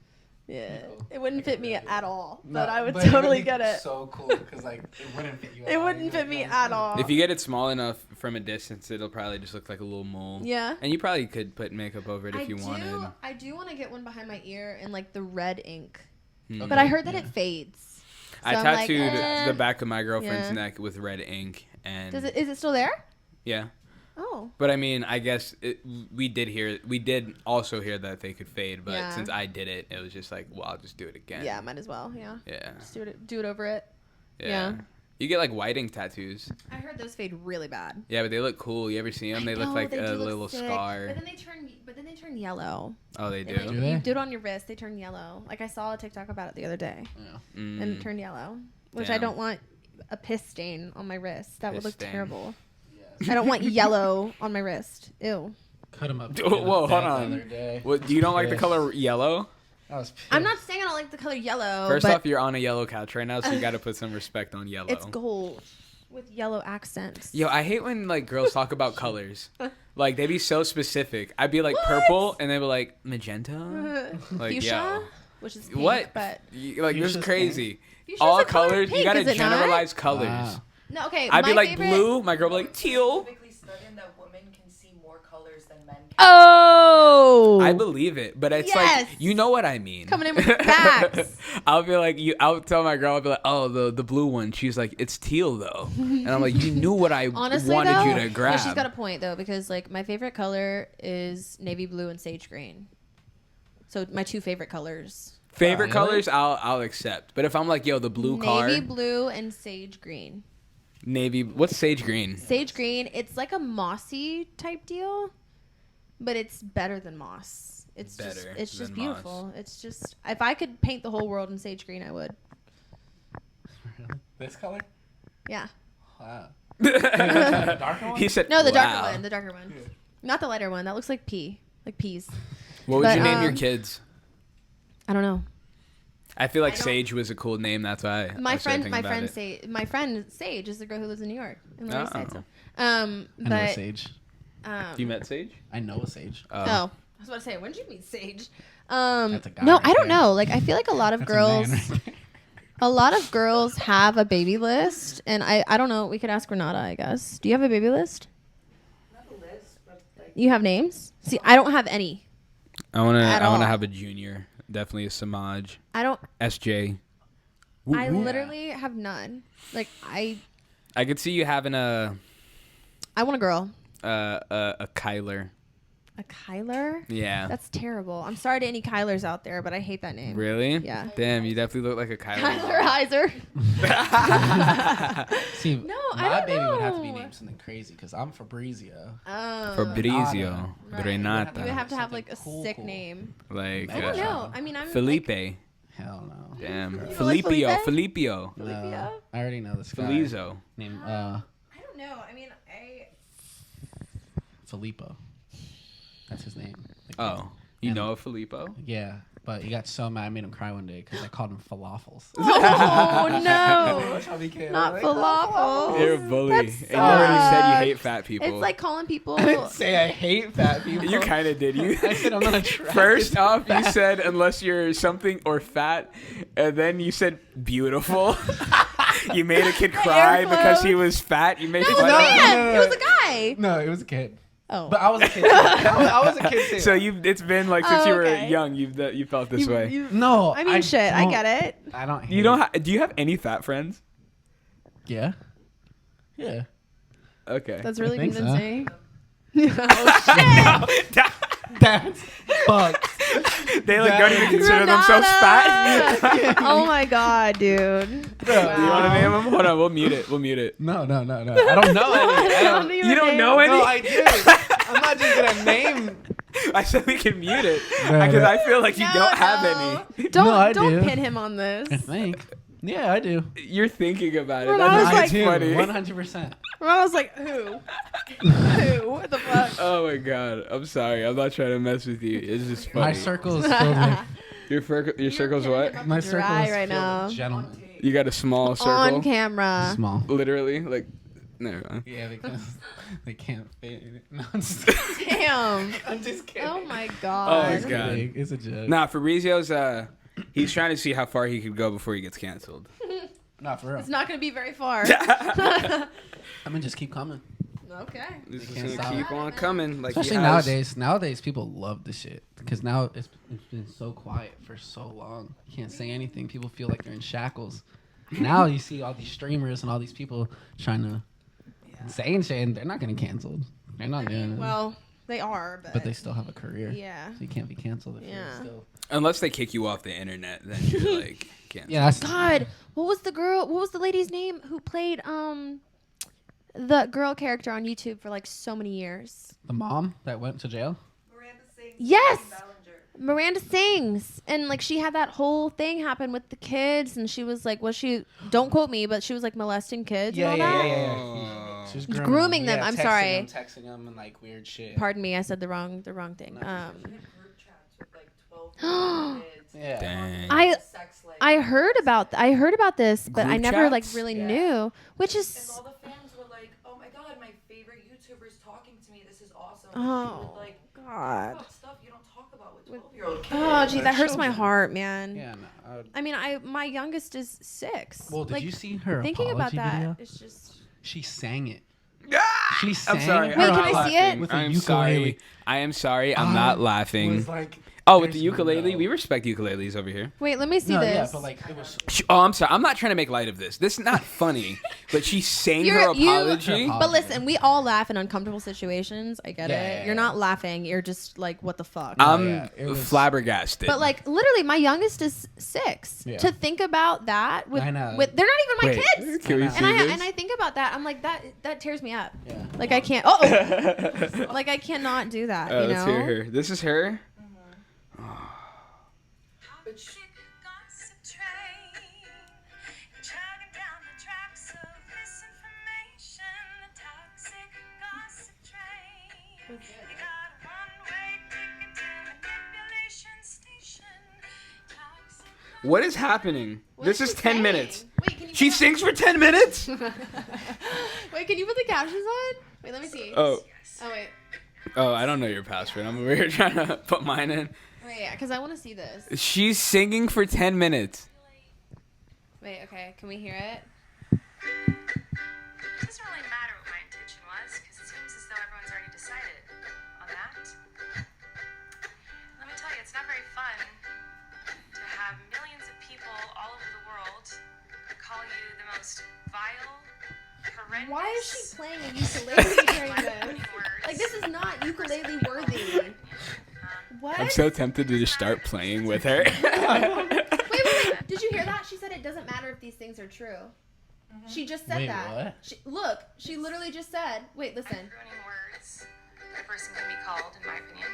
Yeah. It wouldn't fit me at all, but No, I would but it totally be get it. So cool because like it wouldn't fit you. It wouldn't fit me at all. If you get it small enough from a distance, it'll probably just look like a little mole. Yeah. And you probably could put makeup over it if you wanted. I do want to get one behind my ear in like the red ink. Hmm. But I heard that it fades. I So I'm like, tattooed the back of my girlfriend's yeah. neck with red ink, and Is it still there? yeah. Oh. But I mean, I guess we did also hear that they could fade, but Yeah. since I did it, it was just like, well, I'll just do it again. Yeah, might as well. Yeah. Yeah. Just do it over it. Yeah. Yeah. You get like white ink tattoos. I heard those fade really bad. Yeah, but they look cool. You ever see them? They look like a little scar. But then they turn yellow. Oh, they do? And Do if they? you do it on your wrist, they turn yellow. Like I saw a TikTok about it the other day, Yeah. and it turned yellow, which I Damn. don't want a piss stain on my wrist. That would Piss look stain. terrible. I don't want yellow on my wrist. Ew. Cut him up. Oh, whoa, hold The on. other day. What, do you don't like the Pissed. color yellow? I was pissed. I'm not saying I don't like the color yellow. First but off, you're on a yellow couch right now, so you got to put some respect on yellow. it's gold with yellow accents. Yo, I hate when like girls talk about colors. Like they be so specific. I'd be like What? purple, and they be like magenta. Like Fuchsia, yo, which is pink, what? but Like this is Fuchsia's crazy. Fuchsia's All a color colors. You pink, gotta is it not? generalize colors. Wow. no, okay. I'd be my like favorite- blue. My girl be like teal. Specifically studying that women can see more colors than men can. Oh, I believe it, but it's Yes. like you know what I mean. Coming in with facts. I'll be like I'll tell my girl. I'll be like, oh, the blue one. She's like, it's teal though, and I'm like, you knew what I Honestly, wanted though, you to grab. no, she's got a point though, because like my favorite color is navy blue and sage green. So my two favorite colors. Favorite Really? colors, I'll accept. But if I'm like, yo, the blue car, Navy blue and sage green. navy. What's sage green? Sage green, it's like a mossy type deal, but it's better than moss. It's Better just than beautiful. moss. It's just if I could paint the whole world in sage green, I would. This color? Yeah. Wow. The darker one? He said, No, the wow. darker one. The darker one. Not the lighter one. That looks like pea. Like peas. What would But, you name your kids? I don't know. I feel like I don't- Sage was a cool name. That's why. My I started friend, thinking about it. my friend Sage is the girl who lives in New York. In the East Side, Oh. so. I know a But sage. You met Sage? I know a sage. Oh, I was about to say, when did you meet Sage? That's a guy No, right I don't there. know. Like, I feel like a lot of That's a man girls, right there. a lot of girls have a baby list, and I don't know. We could ask Renata, I guess. Do you have a baby list? Not a list, but like You have names? See, I don't have any. I wanna At all. have a junior. Definitely a Samaj. I don't. SJ. I literally have none. Like, I could see you having a want a girl. Kyler. A Kyler? Yeah. That's terrible. I'm sorry to any Kylers out there, but I hate that name. Really? Yeah. Damn, you definitely look like a Kyler. Kyler Heizer. See, No, my I don't baby would have to be know. named something crazy because I'm Fabrizio. Oh. Fabrizio. Right. Renata. You would have to have like a Something sick cool. name. Like I don't know. I mean, I'm Felipe. Like, Hell no. Damn. You don't like Filipio. Felipe? Filipio. Filipio? I already know this guy. Felizo. Named I don't know. I mean, Filippo. That's his name. Like, Oh. You and- know a Filippo? Yeah. But he got so mad I made him cry one day because I called him falafels. Oh no! Not falafels. You're a bully. And That you already said you sucks. hate fat people. It's like calling people. I didn't say I hate fat people. You kind of did. You. I said I'm not attracted. First off, you said unless you're something or fat, and then you said beautiful. You made a kid cry because he was fat. You made It was fun a of man. him. It was a guy. No, it was a kid. Oh. But I was a kid. I was a kid too. So it's been like since you were okay. young, you felt this way. No, I mean, shit. I get it. I don't. You don't. Do you have any fat friends? Yeah. Yeah. Okay. That's really think so. convincing. Oh shit! That's fucked. They don't even consider themselves fat. Oh my god, dude. Bro, Do you want to name them? Hold on, we'll mute it. No. I don't know any. I don't. You don't know any? No, I do. I'm not just gonna name. I said we can mute it No, because no. I feel like you don't have any. Don't No, I don't do. pin him on this. I think. Yeah, I do. You're thinking about it. Well, I was That's like- funny. 100%. I was like, who? Who? What the fuck? Oh my god, I'm sorry. I'm not trying to mess with you. It's just funny. My circle is filled with. Your circle's what? My circle Dry is right filled now. with gentlemen. You got a small circle. On camera. Small. Literally, like, never mind. Yeah, because they can't fit in it. No, I'm just, Damn. I'm just kidding. Oh my Oh god. my It's God. kidding. It's a joke. Nah, Fabrizio's he's trying to see how far he could go before he gets canceled. Not for real. It's not gonna be very far. I'm gonna just keep coming. Okay. This is can't gonna stop. keep on coming. Like he Especially has. nowadays. Nowadays, people love the shit because now it's been so quiet for so long. You can't say anything. People feel like they're in shackles. Now you see all these streamers and all these people trying to say and shit, and they're not getting canceled. They're not doing it. Well, they are, But they still have a career. Yeah. So you can't be canceled if Yeah. you're still. Unless they kick you off the internet, then you're like canceled. Yeah, that's God, what was the lady's name who played the girl character on YouTube for like so many years? the mom that went to jail. Miranda sings. Yes! Ballinger. Miranda sings, and like she had that whole thing happen with the kids, and she was like, don't quote me, but she was like molesting kids and all that. Oh. She was Grooming them, I'm sorry. Texting them and like weird shit. Pardon me, I said the wrong thing. She had group chats with like 12 kids. Yeah. Dang. Sex life. I heard about this, but I Group never like chats? really Yeah. knew, which And is all the fans were like, "Oh my god, my favorite YouTuber's talking to me. This is awesome." Oh, She would like talk God. about stuff you don't talk about with 12-year-old kids. Oh, gee, that hurts my heart, man. Yeah. No, I mean, my youngest is 6. well, did like, you see her thinking about apology that? video? It's just. She sang it. Ah! She I'm sang sorry. it. Wait, I'm can not I see laughing. it? With a I'm ukulele. sorry. I am sorry. I'm not laughing. Was like, Oh, with the there's ukulele, no- we respect ukuleles over here. Wait, let me see No, this. yeah, but like it was. Oh, I'm sorry. I'm not trying to make light of this. This is not funny. But she sang You're- her you- apology. Her But listen, we all laugh in uncomfortable situations. I get Yeah, it. yeah, You're yeah. not laughing. You're just like, what the fuck? I'm yeah, it was- flabbergasted. But like, literally, my youngest is 6. Yeah. To think about that with, I know. with they're not even my Wait, kids. can we I know. see this? And I think about that. I'm like that tears me up. Yeah. Like I can't. Oh, like I cannot do that. You know. Let's hear her. This is her. But she- What is happening? What This is is she 10 saying? minutes. Wait, can you She put- sings for 10 minutes? Wait, can you put the captions on? Wait, let me see. Oh. Oh wait. Oh, I don't know your password. I'm over here trying to put mine in. Wait, yeah, because I want to see this. She's singing for 10 minutes. Wait, okay. Can we hear it? It doesn't really matter what my intention was, because it seems as though everyone's already decided on that. Let me tell you, it's not very fun to have millions of people all over the world call you the most vile, horrendous. Why is she playing a ukulele during this? words. Like this is not ukulele worthy. What? I'm so tempted to just start playing with her. Wait. Did you hear that? She said it doesn't matter if these things are true. She just said Wait, that. what? She literally just said. Wait, listen. Ruining words that a person can be called, in my opinion.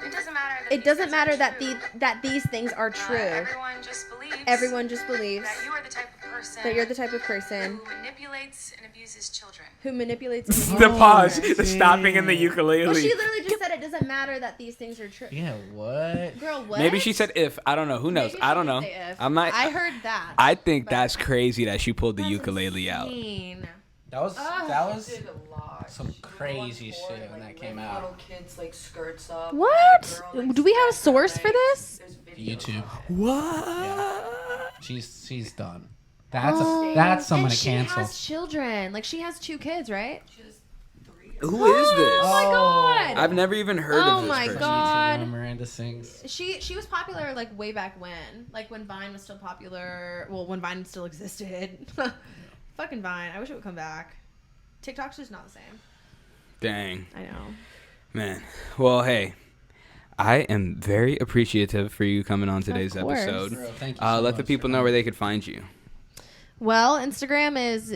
It doesn't matter. That It these doesn't things matter are that true. these things are true. Everyone just believes. Everyone just believes. that you are the type of person person That you're the type of person who manipulates and abuses children. who manipulates. The pause, the stopping in the ukulele. Well, she literally just said it doesn't matter that these things are true. Yeah, what? Girl, what? Maybe she said if. I don't know. Who knows? Maybe I she don't did know. say if. I'm not. I heard that. I think but that's crazy that she pulled the that's ukulele out. insane. That was Did a lot. some She went crazy on tour, shit when like, that came with out. Little kids like skirts up. What? Girl, like, Do we have a smacked source her for legs. this? There's video YouTube. of it. What? She's done. That's someone and to cancel. She has children. Like she has 2 kids, right? She has 3. Who is this? Oh my god. I've never even heard Oh of this my person. God. YouTuber Miranda sings. She was popular like way back when. Like when Vine was still popular. Well, when Vine still existed. Fucking Vine. I wish it would come back. TikTok's just not the same. Dang. I know. Man. Well, hey. I am very appreciative for you coming on today's course. episode. Bro, thank you so Let the much people for know where coming. they could find you. Well, Instagram is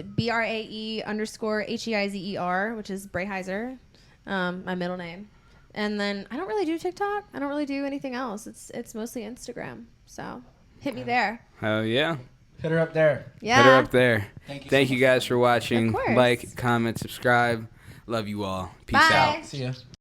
BRAE_HEIZER, which is Bray Heizer, my middle name. And then I don't really do TikTok. I don't really do anything else. It's mostly Instagram. So hit me there. Oh, yeah. Hit her up there. Yeah. Hit her up there. Thank you so much guys for watching. Of course. Like, comment, subscribe. Love you all. Peace Bye. out. See ya.